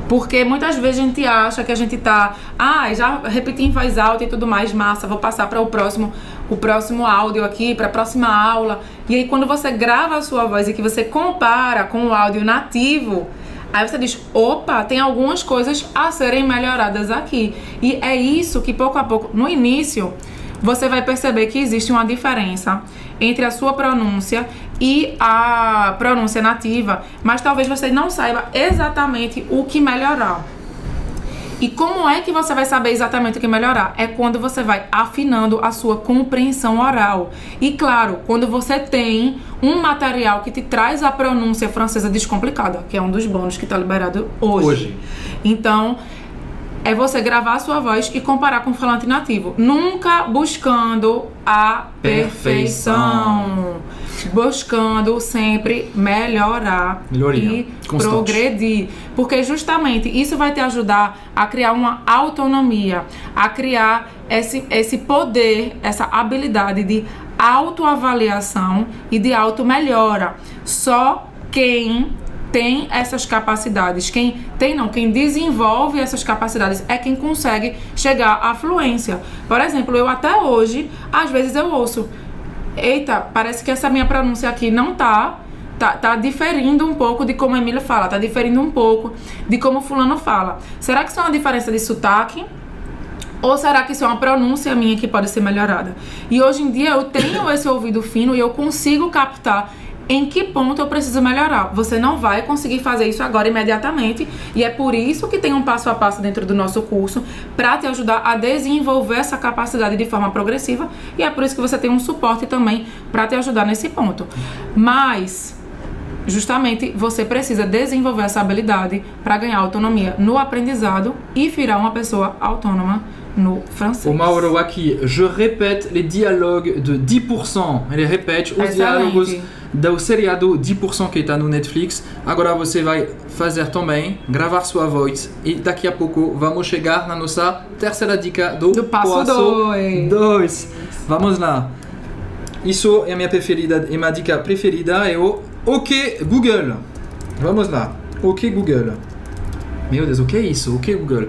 Porque muitas vezes a gente acha que a gente tá... já repeti em voz alta e tudo mais, massa, vou passar para o próximo áudio aqui, para a próxima aula. E aí quando você grava a sua voz e que você compara com o áudio nativo, aí você diz, opa, tem algumas coisas a serem melhoradas aqui. E é isso que pouco a pouco, no início, você vai perceber que existe uma diferença entre a sua pronúncia e a pronúncia nativa, mas talvez você não saiba exatamente o que melhorar. E como é que você vai saber exatamente o que melhorar? É quando você vai afinando a sua compreensão oral. E claro, quando você tem um material que te traz a pronúncia francesa descomplicada, que é um dos bônus que está liberado hoje. Então, é você gravar a sua voz e comparar com o falante nativo. Nunca buscando a perfeição. Buscando sempre melhorar e progredir. Porque justamente isso vai te ajudar a criar uma autonomia, a criar esse poder, essa habilidade de autoavaliação e de automelhora. Só quem tem essas capacidades, quem desenvolve essas capacidades é quem consegue chegar à fluência. Por exemplo, eu até hoje, às vezes eu ouço, eita, parece que essa minha pronúncia aqui não tá diferindo um pouco de como a Emília fala, tá diferindo um pouco de como fulano fala. Será que isso é uma diferença de sotaque? Ou será que isso é uma pronúncia minha que pode ser melhorada? E hoje em dia eu tenho esse ouvido fino e eu consigo captar em que ponto eu preciso melhorar. Você não vai conseguir fazer isso agora imediatamente, e é por isso que tem um passo a passo dentro do nosso curso para te ajudar a desenvolver essa capacidade de forma progressiva, e é por isso que você tem um suporte também para te ajudar nesse ponto. Mas justamente você precisa desenvolver essa habilidade para ganhar autonomia no aprendizado e virar uma pessoa autônoma no francês. O Mauro aqui, je répète les dialogues de 10%. Ele repete os diálogos do seriado 10% que está no Netflix. Agora você vai fazer também, gravar sua voz. E daqui a pouco vamos chegar na nossa terceira dica do passo 2. Vamos lá. Isso é a minha preferida, e minha dica preferida é o OK Google. Vamos lá. OK Google. Meu Deus, o que é isso? OK Google.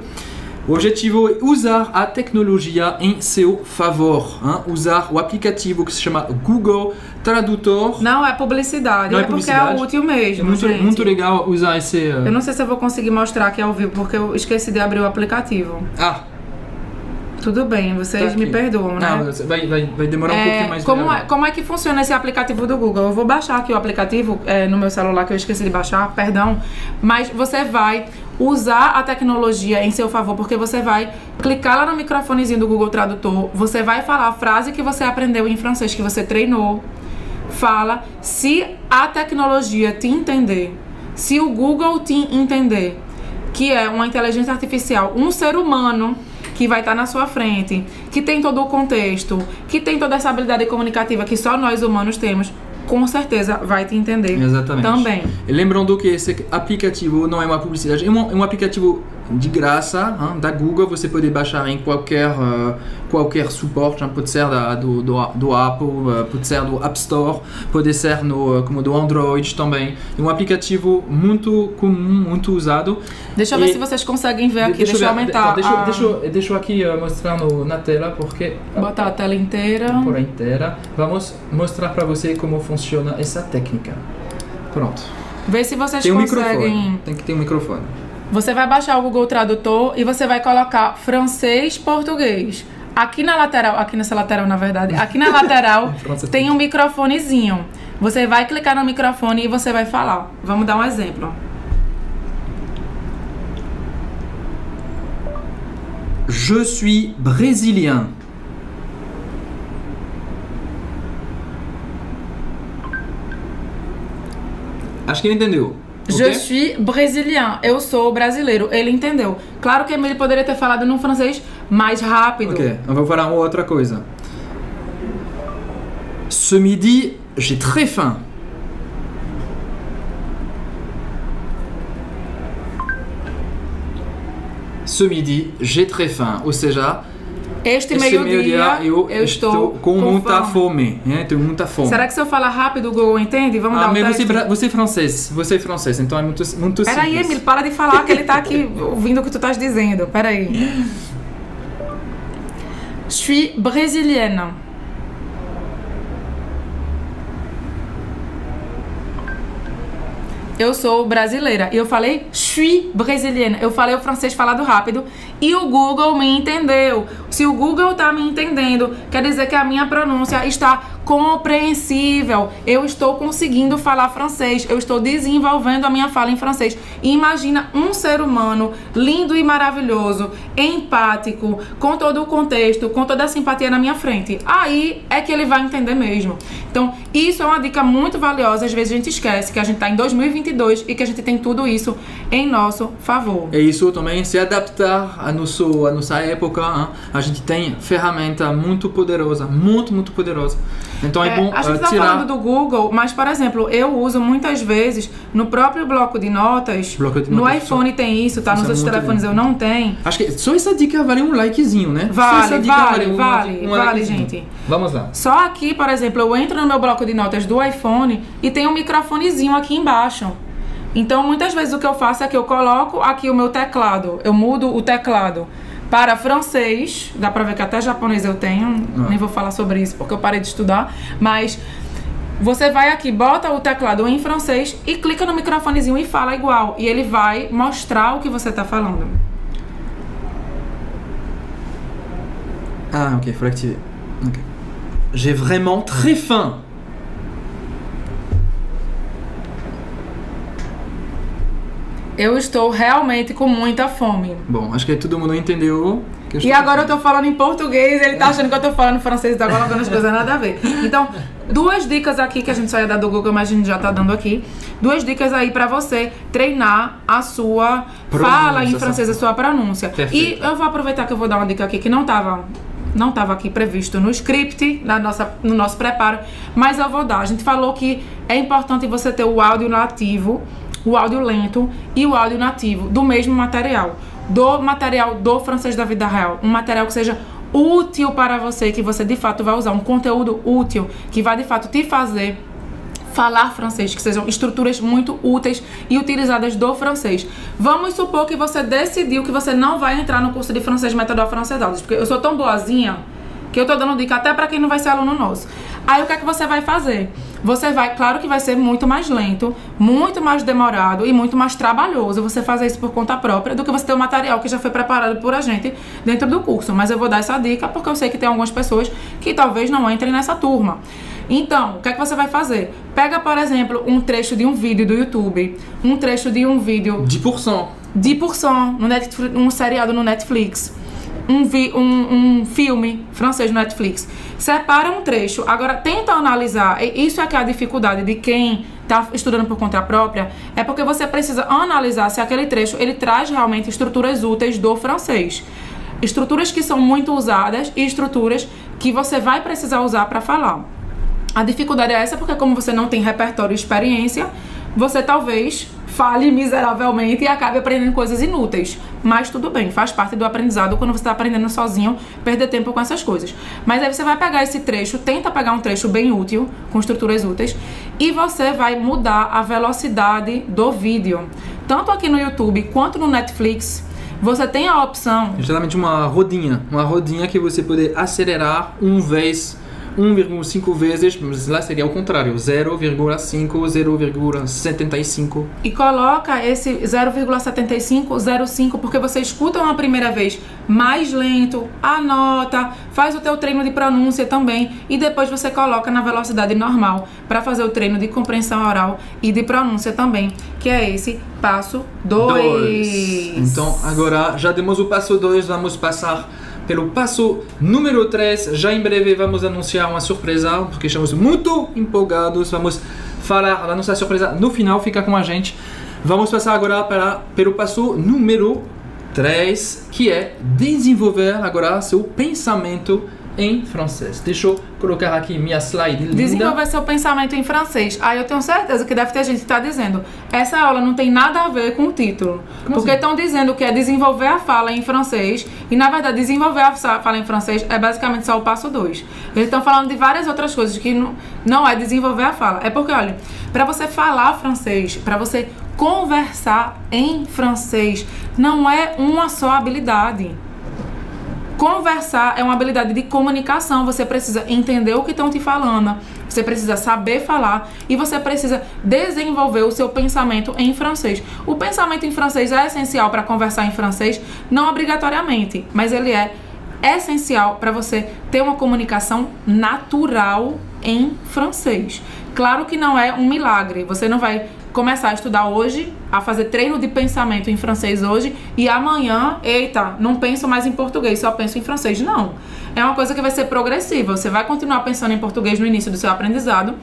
O objetivo é usar a tecnologia em seu favor. Usar o aplicativo que se chama Google Tradutor. Não é publicidade, não é porque é útil mesmo. Muito legal usar esse... Eu não sei se eu vou conseguir mostrar aqui ao vivo, porque eu esqueci de abrir o aplicativo. Tudo bem, vocês me perdoam, né? Não, vai demorar um pouquinho mais. Como é que funciona esse aplicativo do Google? Eu vou baixar aqui o aplicativo no meu celular, que eu esqueci de baixar, perdão. Mas você vai usar a tecnologia em seu favor, porque você vai clicar lá no microfonezinho do Google Tradutor, você vai falar a frase que você aprendeu em francês, que você treinou. Fala, se a tecnologia te entender, se o Google te entender, que é uma inteligência artificial, um ser humano que vai estar na sua frente, que tem todo o contexto, que tem toda essa habilidade comunicativa que só nós humanos temos, com certeza vai te entender. Exatamente. Também. E lembrando que esse aplicativo não é uma publicidade, é um aplicativo de graça, da Google. Você pode baixar em qualquer suporte, pode ser do Apple, pode ser do App Store, pode ser como do Android também. É um aplicativo muito comum, muito usado. Deixa eu ver se vocês conseguem ver aqui, deixa eu aumentar. Deixa eu aqui mostrar na tela, porque... Botar a tela inteira. Por inteira. Vamos mostrar para você como funciona essa técnica. Pronto. Vê se vocês tem conseguem... Tem que ter um microfone. Você vai baixar o Google Tradutor e você vai colocar francês-português. Aqui na lateral, aqui nessa lateral na verdade, aqui na lateral tem um microfonezinho. Você vai clicar no microfone e você vai falar. Vamos dar um exemplo. Je suis brésilien. Acho que ele entendeu. Je suis brésilien. Eu sou brasileiro. Ele entendeu. Claro que ele poderia ter falado num francês mais rápido. Ok, eu vou falar uma outra coisa. Ce midi, j'ai très faim. Ce midi, j'ai très faim. Ou seja, este meio-dia eu estou com muita fome. Tenho muita fome. Será que se eu falar rápido o Google entende? Vamos dar um teste. Você é francês, então é muito simples. Peraí, Emílio, para de falar que ele tá aqui ouvindo o que tu estás dizendo. Peraí. Je suis brésilienne. Eu sou brasileira. E eu falei, je suis brésilienne. Eu falei o francês falado rápido e o Google me entendeu. Se o Google tá me entendendo, quer dizer que a minha pronúncia está compreensível. Eu estou conseguindo falar francês. Eu estou desenvolvendo a minha fala em francês. E imagina um ser humano lindo e maravilhoso, empático, com todo o contexto, com toda a simpatia na minha frente. Aí é que ele vai entender mesmo. Então, isso é uma dica muito valiosa. Às vezes a gente esquece que a gente tá em 2022 e que a gente tem tudo isso em nosso favor. E isso também se adaptar à nossa época. Hein? A gente tem ferramenta muito poderosa, muito poderosa. Então é bom a gente tá falando do Google, mas, por exemplo, eu uso muitas vezes no próprio bloco de notas. No iPhone tem isso, tá? Nos outros telefones eu não tenho. Acho que só essa dica vale um likezinho, né? Vale, gente. Vamos lá. Só aqui, por exemplo, eu entro no meu bloco de notas do iPhone e tem um microfonezinho aqui embaixo. Então, muitas vezes o que eu faço é que eu coloco aqui o meu teclado. Eu mudo o teclado para francês. Dá pra ver que até japonês eu tenho. Nem vou falar sobre isso porque eu parei de estudar. Mas você vai aqui, bota o teclado em francês e clica no microfonezinho e fala igual. E ele vai mostrar o que você tá falando. Ah, ok, faut l'activer. Okay. J'ai vraiment très faim. Eu estou realmente com muita fome. Bom, acho que todo mundo entendeu. E agora eu tô falando em português, ele tá achando que eu tô falando francês, tá colocando as coisas nada a ver. Então, duas dicas aqui que a gente só ia dar do Google, mas a gente já tá dando aqui. Duas dicas aí pra você treinar a sua fala em francês, a sua pronúncia. Perfeito. E eu vou aproveitar que eu vou dar uma dica aqui que não tava aqui previsto no script, no nosso preparo, mas eu vou dar. A gente falou que é importante você ter o áudio nativo, o áudio lento e o áudio nativo do mesmo material. Do material do francês da vida real. Um material que seja útil para você, que você de fato vai usar. Um conteúdo útil, que vai de fato te fazer falar francês, que sejam estruturas muito úteis e utilizadas do francês. Vamos supor que você decidiu que você não vai entrar no curso de francês Método Afrancedados, porque eu sou tão boazinha que eu tô dando dica até pra quem não vai ser aluno nosso. Aí o que é que você vai fazer? Você vai, claro que vai ser muito mais lento, muito mais demorado e muito mais trabalhoso você fazer isso por conta própria do que você ter um material que já foi preparado por a gente dentro do curso. Mas eu vou dar essa dica porque eu sei que tem algumas pessoas que talvez não entrem nessa turma. Então, o que é que você vai fazer? Pega, por exemplo, um trecho de um vídeo do YouTube, um trecho de um vídeo... 10%, um seriado no Netflix. Um filme francês no Netflix. Separa um trecho. Agora, tenta analisar. Isso é que é a dificuldade de quem está estudando por conta própria. É porque você precisa analisar se aquele trecho ele traz realmente estruturas úteis do francês. Estruturas que são muito usadas e estruturas que você vai precisar usar para falar. A dificuldade é essa porque como você não tem repertório e experiência, você talvez fale miseravelmente e acabe aprendendo coisas inúteis. Mas tudo bem, faz parte do aprendizado quando você está aprendendo sozinho, perder tempo com essas coisas. Mas aí você vai pegar esse trecho, tenta pegar um trecho bem útil, com estruturas úteis, e você vai mudar a velocidade do vídeo. Tanto aqui no YouTube quanto no Netflix, você tem a opção... Geralmente uma rodinha que você pode acelerar uma vez 1,5 vezes, mas lá seria o contrário, 0,5, 0,75. E coloca esse 0,75, 0,5, porque você escuta uma primeira vez mais lento, anota, faz o teu treino de pronúncia também e depois você coloca na velocidade normal para fazer o treino de compreensão oral e de pronúncia também, que é esse passo 2. Então, agora já demos o passo 2, vamos passar pelo passo número 3. Já em breve vamos anunciar uma surpresa, porque estamos muito empolgados. Vamos falar da nossa surpresa no final, fica com a gente. Vamos passar agora pelo passo número 3, que é desenvolver agora seu pensamento em francês. Deixa eu colocar aqui minha slide linda. Desenvolver seu pensamento em francês. Aí eu tenho certeza que deve ter gente que está dizendo, essa aula não tem nada a ver com o título. Porque estão dizendo que é desenvolver a fala em francês, e na verdade desenvolver a fala em francês é basicamente só o passo 2. Eles estão falando de várias outras coisas que não é desenvolver a fala. É porque, olha, para você falar francês, para você conversar em francês, não é uma só habilidade. Conversar é uma habilidade de comunicação. Você precisa entender o que estão te falando, você precisa saber falar e você precisa desenvolver o seu pensamento em francês. O pensamento em francês é essencial para conversar em francês? Não obrigatoriamente, mas ele é essencial para você ter uma comunicação natural em francês. Claro que não é um milagre, você não vai começar a estudar hoje, a fazer treino de pensamento em francês hoje e amanhã, eita, não penso mais em português, só penso em francês. Não, é uma coisa que vai ser progressiva, você vai continuar pensando em português no início do seu aprendizado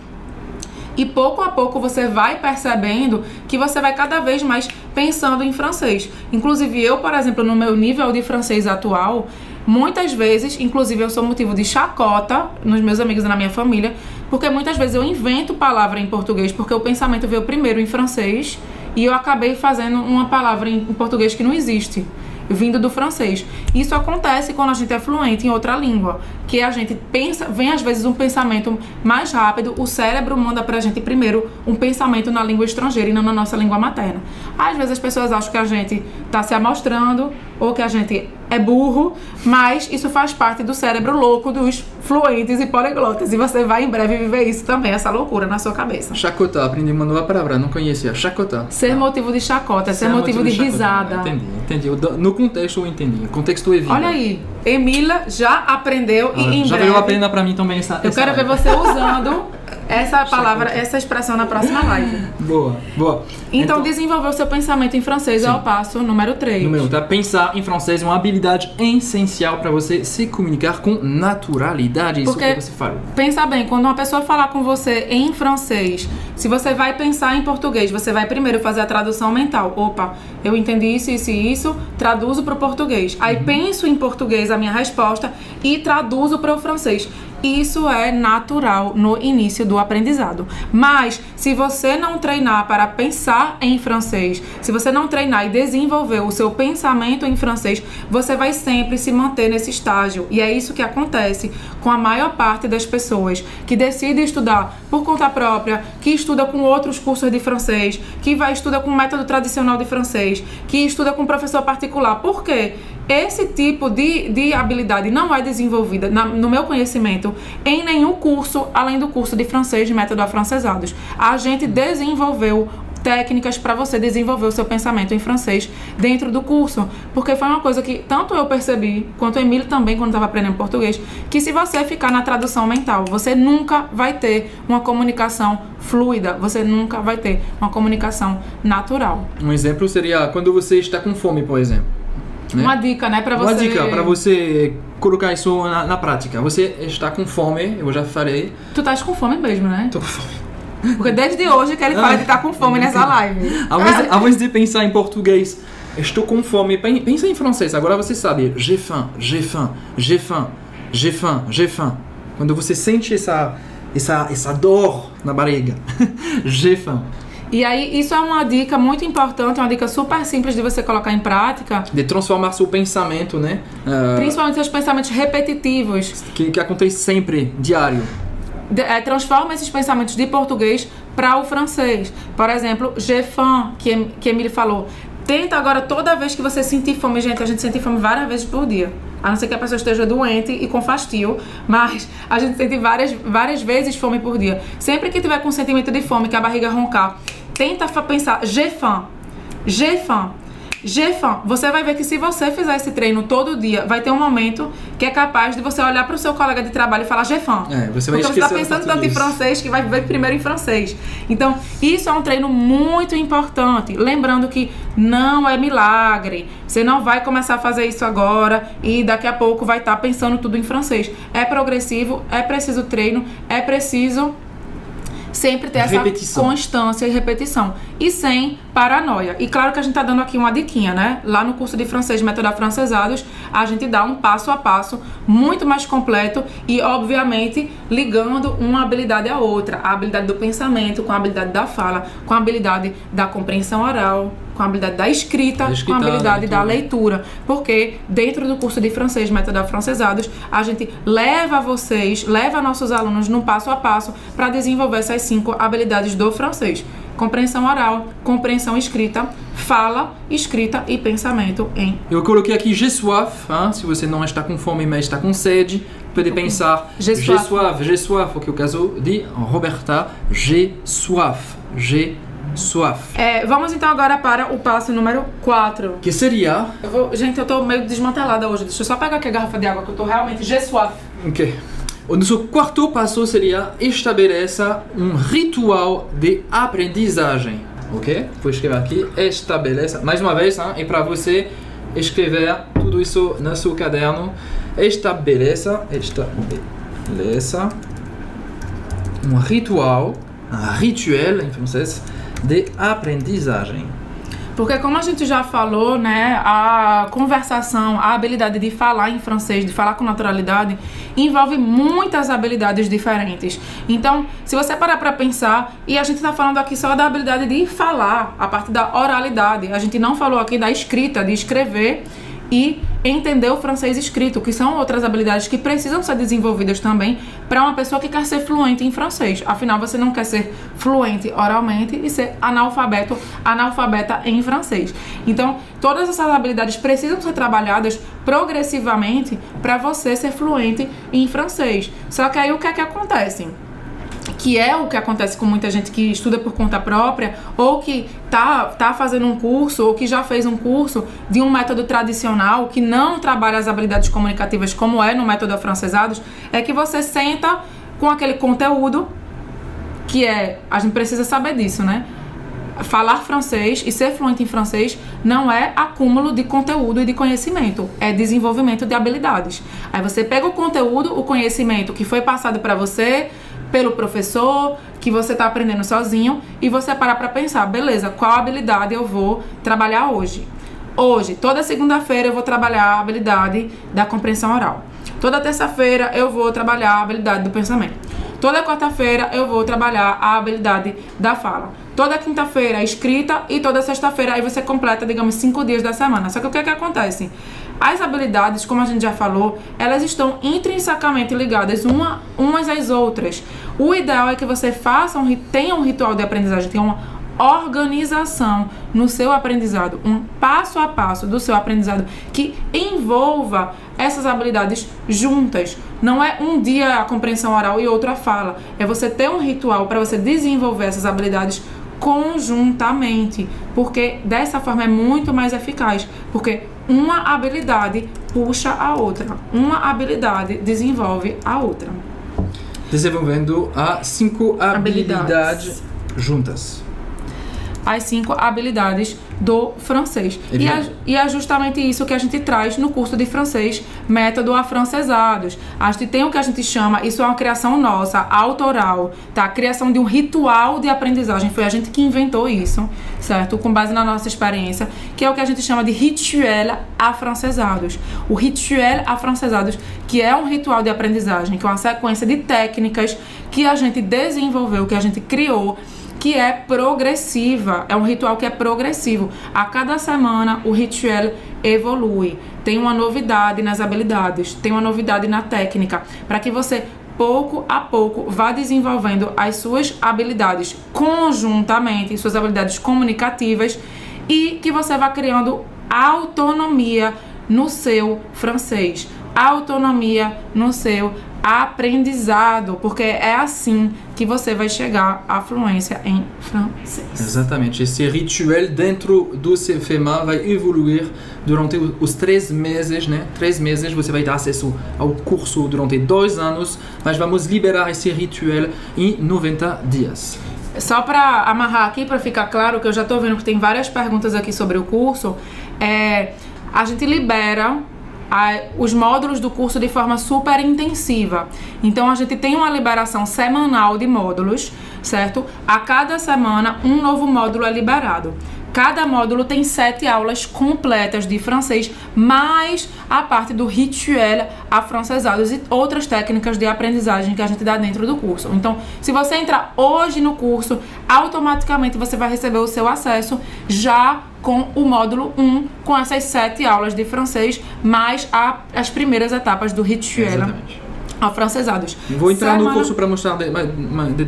e pouco a pouco você vai percebendo que você vai cada vez mais pensando em francês. Inclusive eu, por exemplo, no meu nível de francês atual, muitas vezes, inclusive eu sou motivo de chacota nos meus amigos e na minha família, porque muitas vezes eu invento palavra em português porque o pensamento veio primeiro em francês e eu acabei fazendo uma palavra em português que não existe, vindo do francês. Isso acontece quando a gente é fluente em outra língua, que a gente pensa, vem às vezes um pensamento mais rápido, o cérebro manda pra gente primeiro um pensamento na língua estrangeira e não na nossa língua materna. Às vezes as pessoas acham que a gente tá se amostrando ou que a gente é burro, mas isso faz parte do cérebro louco dos fluentes e poliglotas e você vai em breve viver isso também, essa loucura na sua cabeça. Chacota, aprendi uma nova palavra, não conhecia. Chacota. Ser motivo de chacota, ser motivo de risada. Entendi. No contexto eu entendi. O contexto é vida. Olha aí, Emília já aprendeu e em já breve... valeu a pena pra mim também essa Eu quero ver você usando essa palavra, essa expressão na próxima live. Boa. Então desenvolver o seu pensamento em francês é o passo número 3. Número 3. Pensar em francês é uma habilidade essencial para você se comunicar com naturalidade. Isso que você falou. Pensa bem, quando uma pessoa falar com você em francês, se você vai pensar em português, você vai primeiro fazer a tradução mental. Opa, eu entendi isso, isso e isso, traduzo para o português. Aí penso em português a minha resposta e traduzo para o francês. Isso é natural no início do aprendizado. Mas, se você não treinar para pensar em francês, se você não treinar e desenvolver o seu pensamento em francês, você vai sempre se manter nesse estágio. E é isso que acontece com a maior parte das pessoas que decidem estudar por conta própria, que estuda com outros cursos de francês, que estuda com método tradicional de francês, que estuda com professor particular. Por quê? Esse tipo de habilidade não é desenvolvida, no meu conhecimento, em nenhum curso, além do curso de francês de método afrancesados. A gente desenvolveu técnicas para você desenvolver o seu pensamento em francês dentro do curso, porque foi uma coisa que tanto eu percebi, quanto o Emílio também, quando estava aprendendo português, que se você ficar na tradução mental, você nunca vai ter uma comunicação fluida, você nunca vai ter uma comunicação natural. Um exemplo seria quando você está com fome, por exemplo. Né? Uma dica, né, para você... Uma dica para você colocar isso na prática. Você está com fome, eu já falei. Tu estás com fome mesmo, né? Tô com fome. Porque desde hoje que ele fala de estar com fome nessa live. Ao invés de pensar em português, estou com fome, pensa em francês. Agora você sabe, j'ai faim, j'ai faim, j'ai faim, j'ai faim, j'ai faim. Quando você sente essa dor na barriga, j'ai faim. E aí, isso é uma dica muito importante, uma dica super simples de você colocar em prática. De transformar seu pensamento, né? Principalmente seus pensamentos repetitivos. Que acontece sempre, diário. Transforma esses pensamentos de português para o francês. Por exemplo, j'ai faim, que Emília falou. Tenta agora, toda vez que você sentir fome, gente, a gente sente fome várias vezes por dia. A não ser que a pessoa esteja doente e com fastio, mas a gente sente várias vezes fome por dia. Sempre que tiver com sentimento de fome, que a barriga roncar, tenta pensar, j'ai faim, j'ai faim. J'ai-faim. Você vai ver que se você fizer esse treino todo dia, vai ter um momento que é capaz de você olhar para o seu colega de trabalho e falar j'ai-faim. Você vai porque você está pensando tanto em francês que vai ver primeiro em francês. Então, isso é um treino muito importante. Lembrando que não é milagre. Você não vai começar a fazer isso agora e daqui a pouco vai estar pensando tudo em francês. É progressivo, é preciso treino, é preciso sempre ter essa constância e repetição. E sem paranoia. E claro que a gente tá dando aqui uma diquinha, né? Lá no curso de francês Método Afrancesados, a gente dá um passo a passo muito mais completo e, obviamente, ligando uma habilidade à outra. A habilidade do pensamento com a habilidade da fala, com a habilidade da compreensão oral, com a habilidade da escrita, com a habilidade da leitura. Porque dentro do curso de francês Método Afrancesados, a gente leva nossos alunos num passo a passo para desenvolver essas 5 habilidades do francês. Compreensão oral, compreensão escrita, fala, escrita e pensamento em... Eu coloquei aqui j'ai soif, hein? Se você não está com fome, mas está com sede, pode pensar j'ai soif, porque o caso de Roberta, j'ai soif. Vamos então agora para o passo número 4. Que seria... Gente, eu tô meio desmantelada hoje. Deixa eu só pegar aqui a garrafa de água que eu tô realmente j'ai soif. Ok. O nosso quarto passo seria estabeleça um ritual de aprendizagem. Ok? Vou escrever aqui, estabeleça. Mais uma vez, hein? É para você escrever tudo isso no seu caderno. Estabeleça um ritual, rituel em francês, de aprendizagem. Porque como a gente já falou, né, a conversação, a habilidade de falar em francês, de falar com naturalidade, envolve muitas habilidades diferentes. Então, se você parar pra pensar, e a gente tá falando aqui só da habilidade de falar, a parte da oralidade, a gente não falou aqui da escrita, de escrever e entender o francês escrito, que são outras habilidades que precisam ser desenvolvidas também para uma pessoa que quer ser fluente em francês. Afinal, você não quer ser fluente oralmente e ser analfabeta em francês. Então, todas essas habilidades precisam ser trabalhadas progressivamente para você ser fluente em francês. Só que aí o que é que acontece? Que é o que acontece com muita gente que estuda por conta própria ou que tá fazendo um curso ou que já fez um curso de um método tradicional que não trabalha as habilidades comunicativas como é no método Afrancesados, é que você senta com aquele conteúdo que a gente precisa saber disso, né? Falar francês e ser fluente em francês não é acúmulo de conteúdo e de conhecimento, é desenvolvimento de habilidades. Aí você pega o conteúdo, o conhecimento que foi passado para você pelo professor, que você está aprendendo sozinho, e você para pra pensar, beleza, qual habilidade eu vou trabalhar hoje? Hoje, toda segunda-feira eu vou trabalhar a habilidade da compreensão oral. Toda terça-feira eu vou trabalhar a habilidade do pensamento. Toda quarta-feira eu vou trabalhar a habilidade da fala. Toda quinta-feira a escrita e toda sexta-feira aí você completa, digamos, 5 dias da semana. Só que o que é que acontece? As habilidades, como a gente já falou, elas estão intrinsecamente ligadas umas às outras. O ideal é que você tenha um ritual de aprendizagem, tenha uma organização no seu aprendizado, um passo a passo do seu aprendizado que envolva essas habilidades juntas. Não é um dia a compreensão oral e outro a fala. É você ter um ritual para você desenvolver essas habilidades conjuntamente, porque dessa forma é muito mais eficaz, porque uma habilidade puxa a outra, uma habilidade desenvolve a outra. Desenvolvendo as 5 habilidades juntas. As 5 habilidades do francês. E é justamente isso que a gente traz no curso de francês Método Afrancesados. A gente tem o que a gente chama, isso é uma criação nossa, autoral, tá? A criação de um ritual de aprendizagem. Foi a gente que inventou isso, certo? Com base na nossa experiência, que é o que a gente chama de rituel afrancesados. O rituel afrancesados, que é um ritual de aprendizagem, que é uma sequência de técnicas que a gente desenvolveu, que a gente criou, que é progressiva, é um ritual que é progressivo. A cada semana o ritual evolui, tem uma novidade nas habilidades, tem uma novidade na técnica, para que você pouco a pouco vá desenvolvendo as suas habilidades conjuntamente, suas habilidades comunicativas e que você vá criando autonomia no seu francês, autonomia no seu aprendizado, porque é assim que você vai chegar à fluência em francês. Exatamente. Esse ritual dentro do CFMA vai evoluir durante os 3 meses, né? 3 meses você vai ter acesso ao curso durante 2 anos, mas vamos liberar esse ritual em 90 dias. Só para amarrar aqui, para ficar claro, que eu já estou vendo que tem várias perguntas aqui sobre o curso, a gente libera os módulos do curso de forma super intensiva. Então a gente tem uma liberação semanal de módulos, certo? A cada semana um novo módulo é liberado. Cada módulo tem 7 aulas completas de francês, mais a parte do rituel afrancesados e outras técnicas de aprendizagem que a gente dá dentro do curso. Então, se você entrar hoje no curso, automaticamente você vai receber o seu acesso já com o módulo 1, com essas 7 aulas de francês, mais as primeiras etapas do rituel afrancesados. Vou entrar no curso para mostrar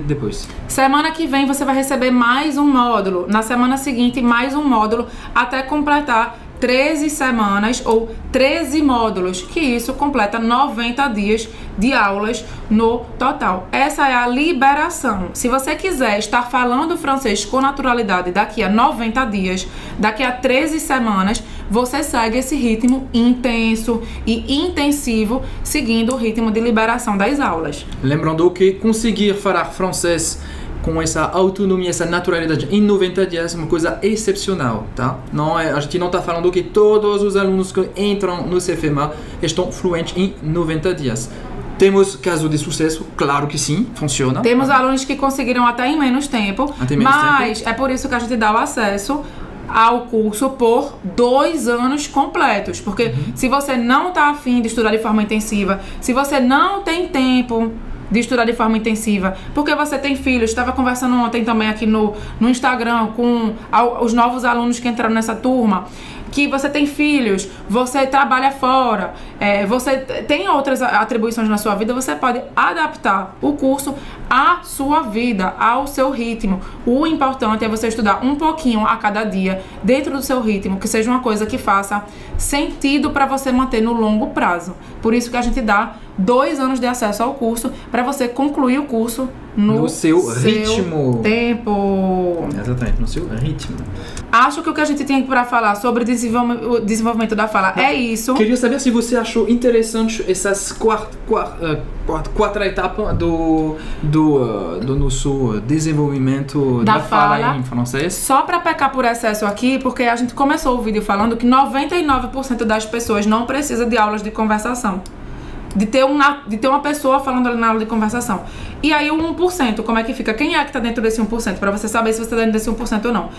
depois. Semana que vem você vai receber mais um módulo. Na semana seguinte, mais um módulo, até completar 13 semanas ou 13 módulos, que isso completa 90 dias de aulas no total. Essa é a liberação. Se você quiser estar falando francês com naturalidade daqui a 90 dias, daqui a 13 semanas, você segue esse ritmo intenso e intensivo, seguindo o ritmo de liberação das aulas. Lembrando que conseguir falar francês com essa autonomia, essa naturalidade em 90 dias é uma coisa excepcional, tá? Não é, a gente não está falando que todos os alunos que entram no CFMA estão fluentes em 90 dias. Temos casos de sucesso, claro que sim, funciona. Temos alunos que conseguiram até em menos tempo, mas é por isso que a gente dá o acesso ao curso por 2 anos completos, porque se você não está afim de estudar de forma intensiva, se você não tem tempo de estudar de forma intensiva, porque você tem filhos. Estava conversando ontem também aqui no Instagram com os novos alunos que entraram nessa turma, que você tem filhos, você trabalha fora, você tem outras atribuições na sua vida, você pode adaptar o curso à sua vida, ao seu ritmo. O importante é você estudar um pouquinho a cada dia, dentro do seu ritmo, que seja uma coisa que faça sentido para você manter no longo prazo. Por isso que a gente dá 2 anos de acesso ao curso, para você concluir o curso no seu ritmo. Tempo. Exatamente, no seu ritmo. Acho que o que a gente tem para falar sobre o desenvolvimento da fala é isso. Queria saber se você achou interessante essas 4 etapas do nosso desenvolvimento da fala em francês. Só para pecar por excesso aqui, porque a gente começou o vídeo falando que 99% das pessoas não precisa de aulas de conversação. De ter uma pessoa falando ali na aula de conversação. E aí o 1%, como é que fica? Quem é que tá dentro desse 1%? Para você saber se você tá dentro desse 1% ou não.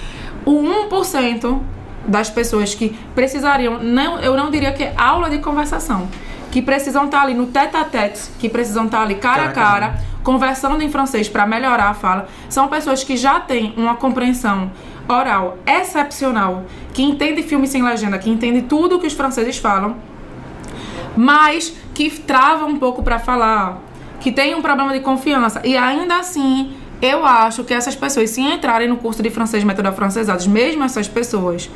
O 1% das pessoas que precisariam, eu não diria que é aula de conversação, que precisam estar ali no tete-a-tete, que precisam estar ali cara a cara, conversando em francês para melhorar a fala, são pessoas que já têm uma compreensão oral excepcional, que entende filme sem legenda, que entende tudo o que os franceses falam, mas que trava um pouco para falar, que tem um problema de confiança. E ainda assim, eu acho que essas pessoas, se entrarem no curso de francês método afrancesados, mesmo essas pessoas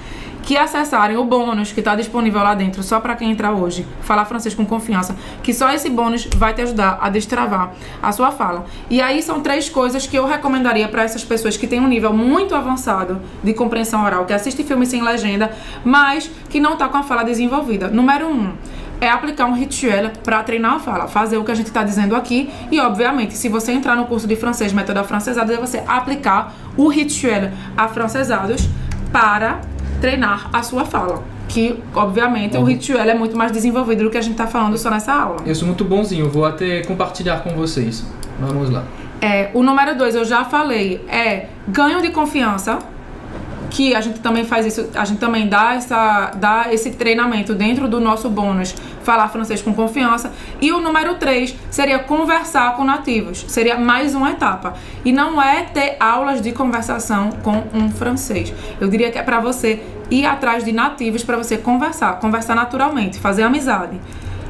que acessarem o bônus que está disponível lá dentro, só para quem entrar hoje, falar francês com confiança, que só esse bônus vai te ajudar a destravar a sua fala. E aí são 3 coisas que eu recomendaria para essas pessoas que têm um nível muito avançado de compreensão oral, que assiste filme sem legenda, mas que não está com a fala desenvolvida. Número 1. É aplicar um rituel para treinar a fala, fazer o que a gente está dizendo aqui. E, obviamente, se você entrar no curso de francês método afrancesado, é você aplicar o rituel afrancesados para treinar a sua fala. Que, obviamente, o rituel é muito mais desenvolvido do que a gente está falando só nessa aula. Eu sou muito bonzinho, vou até compartilhar com vocês. Vamos lá. O número 2, eu já falei, é ganho de confiança, que a gente também faz isso, a gente também dá esse treinamento dentro do nosso bônus, falar francês com confiança. E o número 3 seria conversar com nativos, seria mais uma etapa. E não é ter aulas de conversação com um francês. Eu diria que é para você ir atrás de nativos, para você conversar naturalmente, fazer amizade.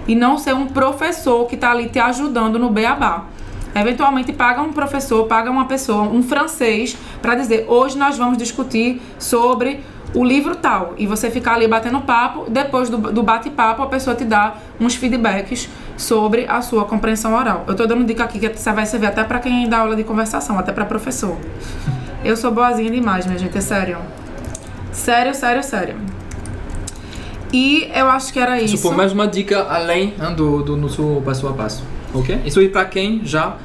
E não ser um professor que está ali te ajudando no beabá. Eventualmente paga um professor, paga uma pessoa, um francês, para dizer, hoje nós vamos discutir sobre o livro tal, e você ficar ali batendo papo, depois do bate-papo a pessoa te dá uns feedbacks sobre a sua compreensão oral. Eu tô dando dica aqui que vai servir até pra quem dá aula de conversação, até pra professor. Eu sou boazinha demais, minha gente, é sério. Sério, sério, sério. E eu acho que era isso. Isso foi mais uma dica além do nosso passo a passo, ok? Isso é pra quem já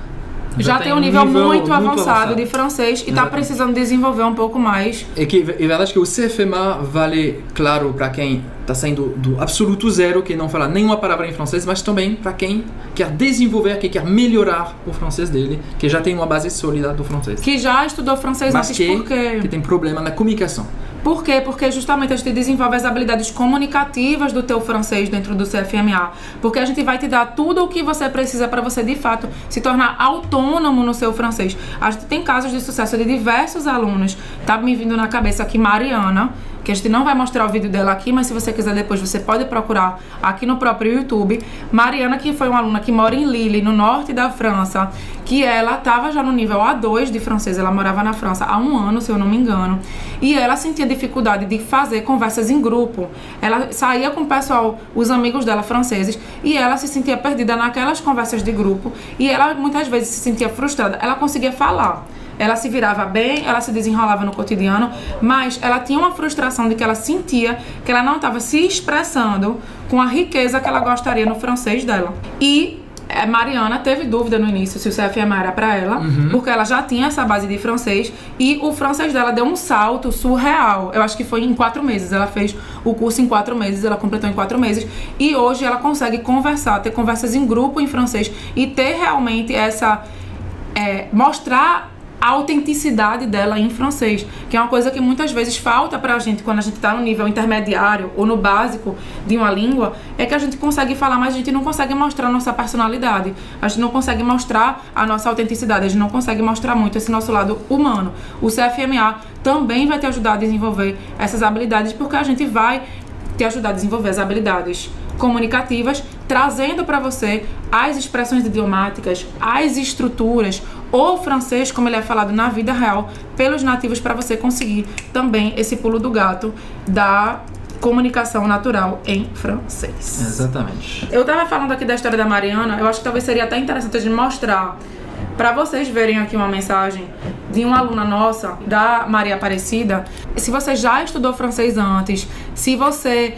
tem um nível muito avançado de francês e está precisando desenvolver um pouco mais. É verdade que o CFMA vale, claro, para quem está saindo do absoluto zero, que não fala nenhuma palavra em francês, mas também para quem quer desenvolver, que quer melhorar o francês dele, que já tem uma base sólida do francês. Que já estudou francês mas antes, porque... que tem problema na comunicação. Por quê? Porque justamente a gente desenvolve as habilidades comunicativas do teu francês dentro do CFMA. Porque a gente vai te dar tudo o que você precisa para você, de fato, se tornar autônomo no seu francês. A gente tem casos de sucesso de diversos alunos. Tá me vindo na cabeça aqui Mariana, que a gente não vai mostrar o vídeo dela aqui, mas se você quiser depois, você pode procurar aqui no próprio YouTube. Mariana, que foi uma aluna que mora em Lille, no norte da França, que ela estava já no nível A2 de francês. Ela morava na França há 1 ano, se eu não me engano. E ela sentia dificuldade de fazer conversas em grupo. Ela saía com o pessoal, os amigos dela franceses, e ela se sentia perdida naquelas conversas de grupo. E ela muitas vezes se sentia frustrada. Ela conseguia falar. Ela se virava bem, ela se desenrolava no cotidiano, mas ela tinha uma frustração de que ela sentia que ela não estava se expressando com a riqueza que ela gostaria no francês dela. E Mariana teve dúvida no início se o CFMA era pra ela, porque ela já tinha essa base de francês e o francês dela deu um salto surreal. Eu acho que foi em 4 meses. Ela fez o curso em 4 meses, ela completou em 4 meses e hoje ela consegue conversar, ter conversas em grupo em francês e ter realmente essa... mostrar a autenticidade dela em francês, que é uma coisa que muitas vezes falta pra gente quando a gente tá no nível intermediário ou no básico de uma língua, é que a gente consegue falar, mas a gente não consegue mostrar a nossa personalidade, a gente não consegue mostrar a nossa autenticidade, a gente não consegue mostrar muito esse nosso lado humano. O CFMA também vai te ajudar a desenvolver essas habilidades, porque a gente vai te ajudar a desenvolver as habilidades comunicativas, trazendo para você as expressões idiomáticas, as estruturas, o francês, como ele é falado na vida real, pelos nativos, para você conseguir também esse pulo do gato da comunicação natural em francês. Exatamente. Eu tava falando aqui da história da Mariana, eu acho que talvez seria até interessante a gente mostrar, para vocês verem aqui uma mensagem de uma aluna nossa, da Maria Aparecida. Se você já estudou francês antes, se você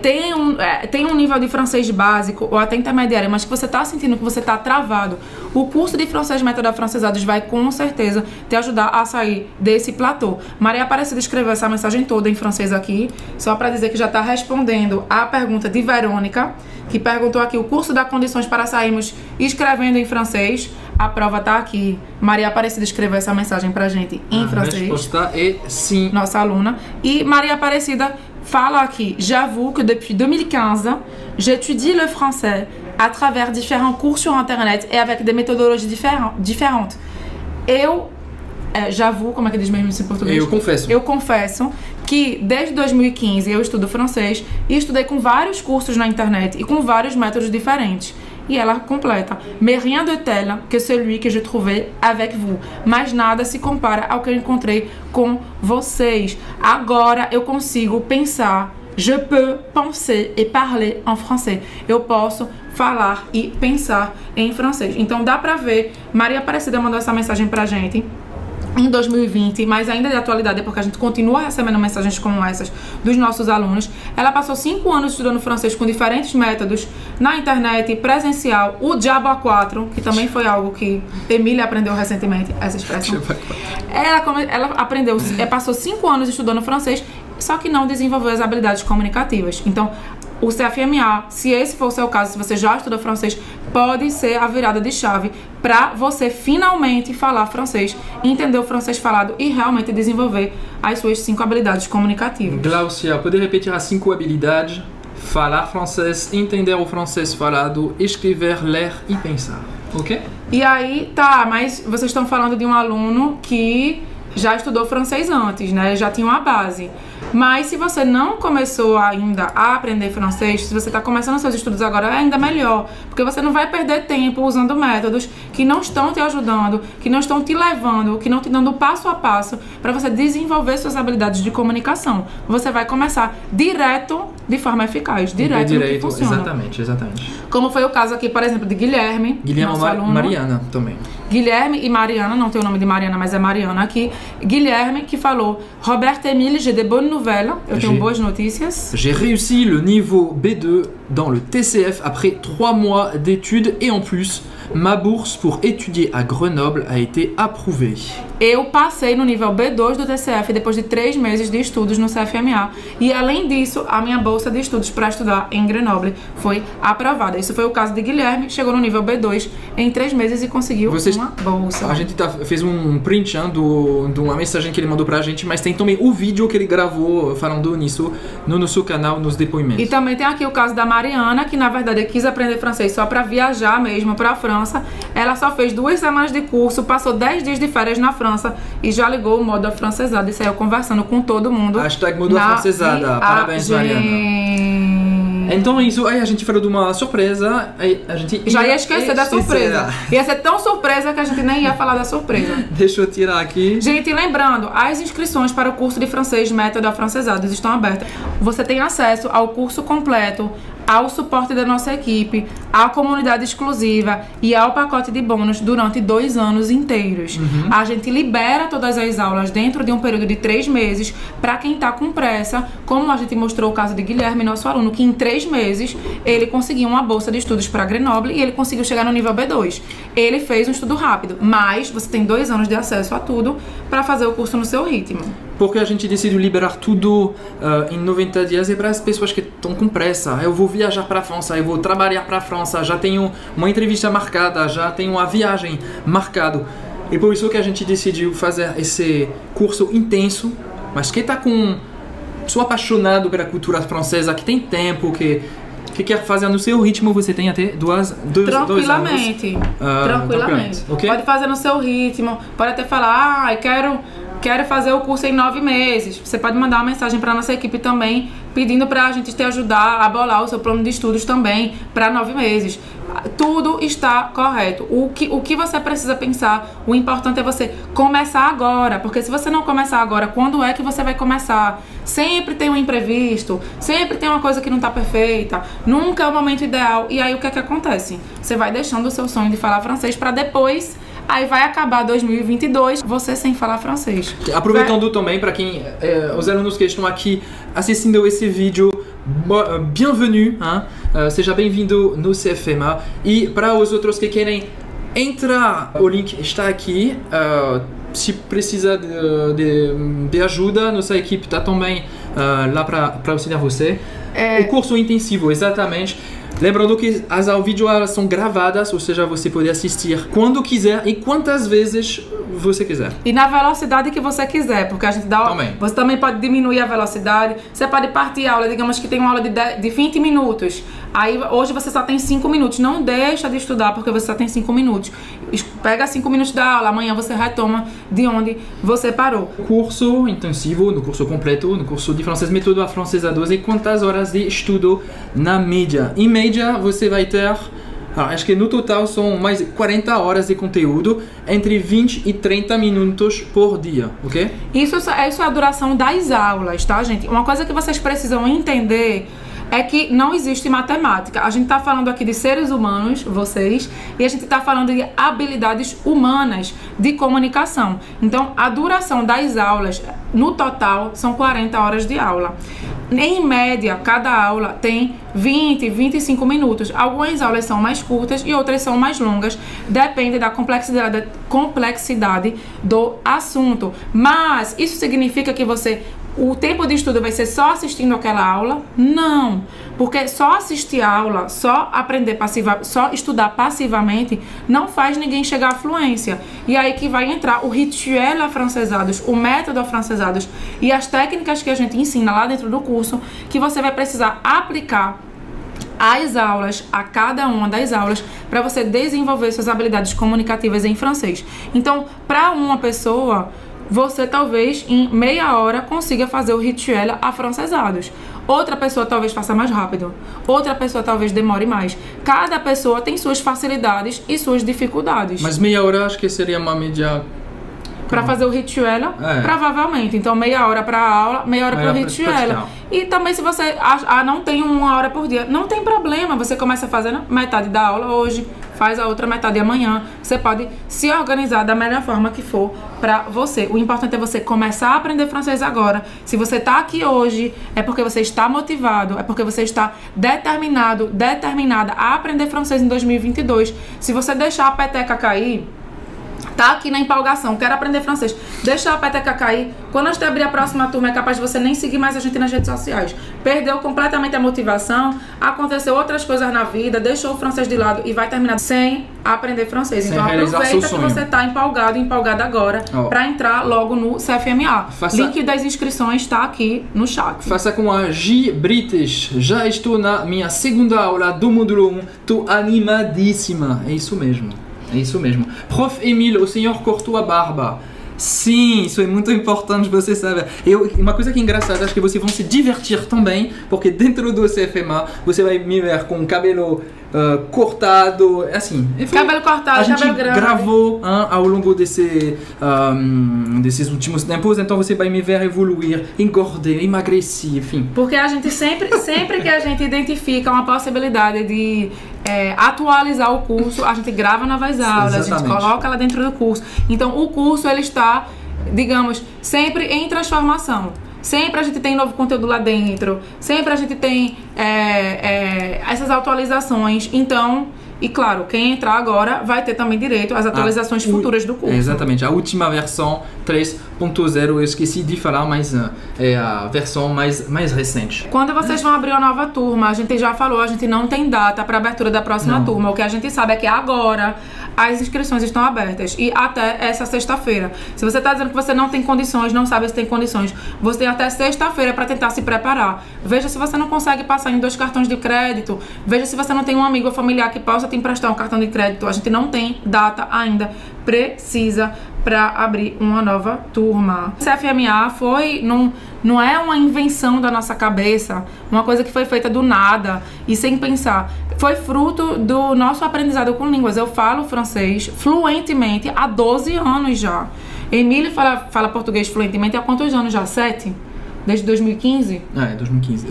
tem um nível de francês básico ou até intermediário, mas que você está sentindo que você está travado, o curso de francês Método Afrancesados vai com certeza te ajudar a sair desse platô. Maria Aparecida escreveu essa mensagem toda em francês aqui, só para dizer que já está respondendo a pergunta de Verônica, que perguntou aqui o curso dá condições para sairmos escrevendo em francês. A prova tá aqui. Maria Aparecida escreveu essa mensagem pra gente em francês. A resposta é sim. Nossa aluna. E Maria Aparecida fala aqui: J'avoue que depuis 2015, j'étudie le français à travers différents cours sur internet et avec des méthodologies différentes. J'avoue, como é que diz mesmo isso em português? Eu confesso. Eu confesso que desde 2015 eu estudo francês e estudei com vários cursos na internet e com vários métodos diferentes. E ela completa: mais rien de tel que celui que je trouvais avec vous. Mas nada se compara ao que eu encontrei com vocês. Agora eu consigo pensar. Je peux penser et parler en français. Eu posso falar e pensar em francês. Então dá pra ver, Maria Aparecida mandou essa mensagem pra gente em 2020, mas ainda de atualidade, porque a gente continua recebendo mensagens como essas dos nossos alunos. Ela passou 5 anos estudando francês com diferentes métodos na internet, presencial, o Diabo A4, que também foi algo que Emília aprendeu recentemente, essa expressão. Ela aprendeu, passou 5 anos estudando francês, só que não desenvolveu as habilidades comunicativas. Então, o CFMA, se esse for o seu caso, se você já estuda francês, pode ser a virada de chave para você finalmente falar francês, entender o francês falado e realmente desenvolver as suas 5 habilidades comunicativas. Glaucia, pode repetir as 5 habilidades? Falar francês, entender o francês falado, escrever, ler e pensar. Ok? E aí, tá, mas vocês estão falando de um aluno que já estudou francês antes, né? Já tinha uma base. Mas se você não começou ainda a aprender francês, se você está começando seus estudos agora, é ainda melhor, porque você não vai perder tempo usando métodos que não estão te ajudando, que não estão te levando, que não te dando passo a passo para você desenvolver suas habilidades de comunicação. Você vai começar direto, de forma eficaz, direto no que funciona. Exatamente. Como foi o caso aqui, por exemplo, de Guilherme. Mariana também. Guilherme e Mariana, não tem o nome de Mariana, mas é Mariana aqui. Guilherme que falou: Roberto Emile, j'ai de bonnes nouvelles. Eu tenho boas notícias. J'ai réussi le niveau B2 dans le TCF après 3 mois d'études et en plus, ma bourse pour étudier à Grenoble a été approuvée. Eu passei no nível B2 do TCF depois de 3 meses de estudos no CFMA. E além disso, a minha bolsa de estudos para estudar em Grenoble foi aprovada. Isso foi o caso de Guilherme, chegou no nível B2 em 3 meses e conseguiu uma bolsa. A gente fez print de uma mensagem que ele mandou pra gente, mas tem também o vídeo que ele gravou falando nisso no nosso canal, nos depoimentos. E também tem aqui o caso da Mariana, que na verdade quis aprender francês só para viajar mesmo para a França. Ela só fez 2 semanas de curso, passou 10 dias de férias na França e já ligou o modo afrancesado e saiu conversando com todo mundo. Hashtag modo afrancesada. Parabéns, Mariana. Então isso, aí a gente falou de uma surpresa, aí a gente já ia esquecer da surpresa. Ia ser tão surpresa que a gente nem ia falar da surpresa. Deixa eu tirar aqui. Gente, lembrando, as inscrições para o curso de francês Método Afrancesados estão abertas. Você tem acesso ao curso completo, ao suporte da nossa equipe, à comunidade exclusiva e ao pacote de bônus durante 2 anos inteiros. A gente libera todas as aulas dentro de um período de 3 meses para quem tá com pressa, como a gente mostrou o caso de Guilherme, nosso aluno, que em 3 meses ele conseguiu uma bolsa de estudos para Grenoble e ele conseguiu chegar no nível B2. Ele fez um estudo rápido, mas você tem 2 anos de acesso a tudo para fazer o curso no seu ritmo. Porque a gente decidiu liberar tudo em 90 dias é para as pessoas que estão com pressa. Eu vou viajar para a França, eu vou trabalhar para a França, já tenho uma entrevista marcada, já tenho uma viagem marcada. E por isso que a gente decidiu fazer esse curso intenso, mas que está com... Sou apaixonado pela cultura francesa, que tem tempo, que quer fazer no seu ritmo, você tem até 2 anos. Tranquilamente. Okay? Pode fazer no seu ritmo, pode até falar, quero fazer o curso em 9 meses. Você pode mandar uma mensagem para nossa equipe também, pedindo para a gente te ajudar a bolar o seu plano de estudos também para 9 meses. Tudo está correto. O que você precisa pensar, o importante é você começar agora, porque se você não começar agora, quando é que você vai começar? Sempre tem um imprevisto, sempre tem uma coisa que não está perfeita, nunca é o momento ideal. E aí o que é que acontece? Você vai deixando o seu sonho de falar francês para depois. Aí vai acabar 2022, você sem falar francês. Aproveitando também para quem os alunos que estão aqui assistindo esse vídeo, bienvenue, seja bem-vindo no CFMA. E para os outros que querem entrar, o link está aqui. Se precisa de ajuda, nossa equipe está também lá para auxiliar você. O curso intensivo, exatamente. Lembrando que as vídeos são gravadas, ou seja, você pode assistir quando quiser e quantas vezes você quiser. E na velocidade que você quiser, porque a gente dá... Você também pode diminuir a velocidade. Você pode partir a aula, digamos que tem uma aula de 20 minutos. Aí hoje você só tem 5 minutos. Não deixa de estudar porque você só tem 5 minutos. Pega 5 minutos da aula, amanhã você retoma de onde você parou. Curso intensivo, no curso completo, no curso de francês Método Afrancesados, e quantas horas de estudo na média? Em média você vai ter... acho que no total são mais de 40 horas de conteúdo, entre 20 e 30 minutos por dia, ok? Isso é a duração das aulas, tá, gente? Uma coisa que vocês precisam entender é que não existe matemática. A gente tá falando aqui de seres humanos, vocês, e a gente tá falando de habilidades humanas de comunicação. Então, a duração das aulas, no total, são 40 horas de aula. Em média, cada aula tem 20, 25 minutos. Algumas aulas são mais curtas e outras são mais longas. Depende da complexidade do assunto. Mas isso significa que o tempo de estudo vai ser só assistindo aquela aula? Não, porque só assistir a aula, só aprender só estudar passivamente não faz ninguém chegar à fluência. E aí que vai entrar o rituel afrancesados, o método afrancesados e as técnicas que a gente ensina lá dentro do curso, que você vai precisar aplicar às aulas, a cada uma das aulas, para você desenvolver suas habilidades comunicativas em francês. Então, para uma pessoa você talvez em meia hora consiga fazer o rituel afrancesados. Outra pessoa talvez faça mais rápido. Outra pessoa talvez demore mais. Cada pessoa tem suas facilidades e suas dificuldades. Mas meia hora acho que seria uma média... Para fazer o rituel, provavelmente. Então, meia hora para a aula, meia hora para o rituel. E também se você não tem uma hora por dia, não tem problema. Você começa fazendo metade da aula hoje, faz a outra metade amanhã. Você pode se organizar da melhor forma que for para você. O importante é você começar a aprender francês agora. Se você está aqui hoje, é porque você está motivado, é porque você está determinada a aprender francês em 2022. Se você deixar a peteca cair... Tá aqui na empolgação, quero aprender francês, deixa a peteca cair. Quando a gente abrir a próxima turma, é capaz de você nem seguir mais a gente nas redes sociais. Perdeu completamente a motivação, aconteceu outras coisas na vida, deixou o francês de lado e vai terminar sem aprender francês. Então aproveita que você tá empolgado e empolgada agora para entrar logo no CFMA. Link das inscrições tá aqui no chat. Faça com a G British. Já estou na minha segunda aula do módulo 1, tô animadíssima. É isso mesmo. É isso mesmo. Prof. Emile, o senhor cortou a barba. Sim, isso é muito importante, você sabe. E uma coisa que é engraçada, acho que vocês vão se divertir também, porque dentro do CFMA você vai me ver com o cabelo cortado, assim. Cabelo cortado, cabelo grande. A gente gravou ao longo desses últimos tempos, então você vai me ver evoluir, engorder, emagrecer, enfim. Porque a gente sempre que a gente identifica uma possibilidade de atualizar o curso, a gente grava novas aulas, exatamente. A gente coloca ela dentro do curso. Então o curso ele está, digamos, sempre em transformação. Sempre a gente tem novo conteúdo lá dentro, sempre a gente tem essas atualizações. Então, e claro, quem entrar agora vai ter também direito às atualizações futuras do curso. Exatamente, a última versão 3.0, eu esqueci de falar, mas é a versão mais recente. Quando vocês vão abrir uma nova turma, a gente já falou, a gente não tem data para abertura da próxima turma. O que a gente sabe é que agora as inscrições estão abertas e até essa sexta-feira. Se você está dizendo que você não tem condições, não sabe se tem condições, você tem até sexta-feira para tentar se preparar. Veja se você não consegue passar em 2 cartões de crédito, veja se você não tem um amigo ou familiar que possa te emprestar um cartão de crédito. A gente não tem data ainda precisa para abrir uma nova turma. O CFMA não é uma invenção da nossa cabeça, uma coisa que foi feita do nada e sem pensar. Foi fruto do nosso aprendizado com línguas. Eu falo francês fluentemente há 12 anos já. Emílio fala português fluentemente há quantos anos já? 7? Desde 2015? 2015.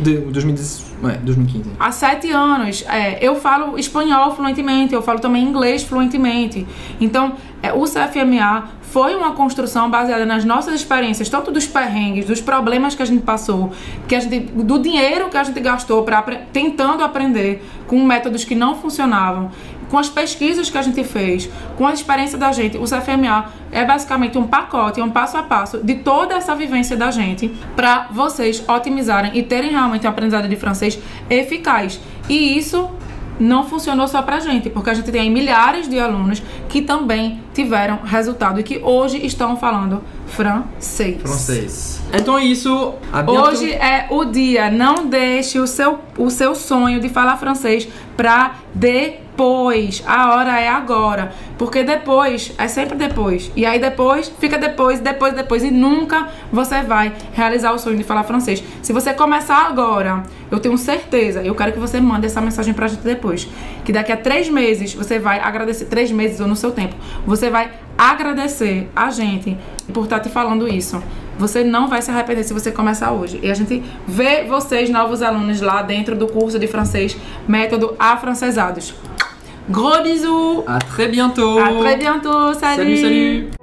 2015. Há 7 anos. Eu falo espanhol fluentemente, eu falo também inglês fluentemente. Então, o CFMA foi uma construção baseada nas nossas experiências, tanto dos perrengues, dos problemas que a gente passou, do dinheiro que a gente gastou tentando aprender com métodos que não funcionavam, com as pesquisas que a gente fez, com a experiência da gente. O CFMA é basicamente um pacote, um passo a passo de toda essa vivência da gente para vocês otimizarem e terem realmente um aprendizado de francês eficaz. E isso não funcionou só pra gente, porque a gente tem milhares de alunos que também tiveram resultado e que hoje estão falando francês. Então é isso. Hoje é o dia. Não deixe o seu sonho de falar francês pra depois. A hora é agora. Porque depois é sempre depois. E aí depois fica depois. E nunca você vai realizar o sonho de falar francês. Se você começar agora, eu tenho certeza, eu quero que você mande essa mensagem pra gente depois. Que daqui a 3 meses você vai agradecer, 3 meses ou no seu tempo, você vai agradecer a gente por estar te falando isso. Você não vai se arrepender se você começar hoje. E a gente vê vocês, novos alunos, lá dentro do curso de francês Método Afrancesados. Gros bisous! À très bientôt! À très bientôt! Salut! Salut!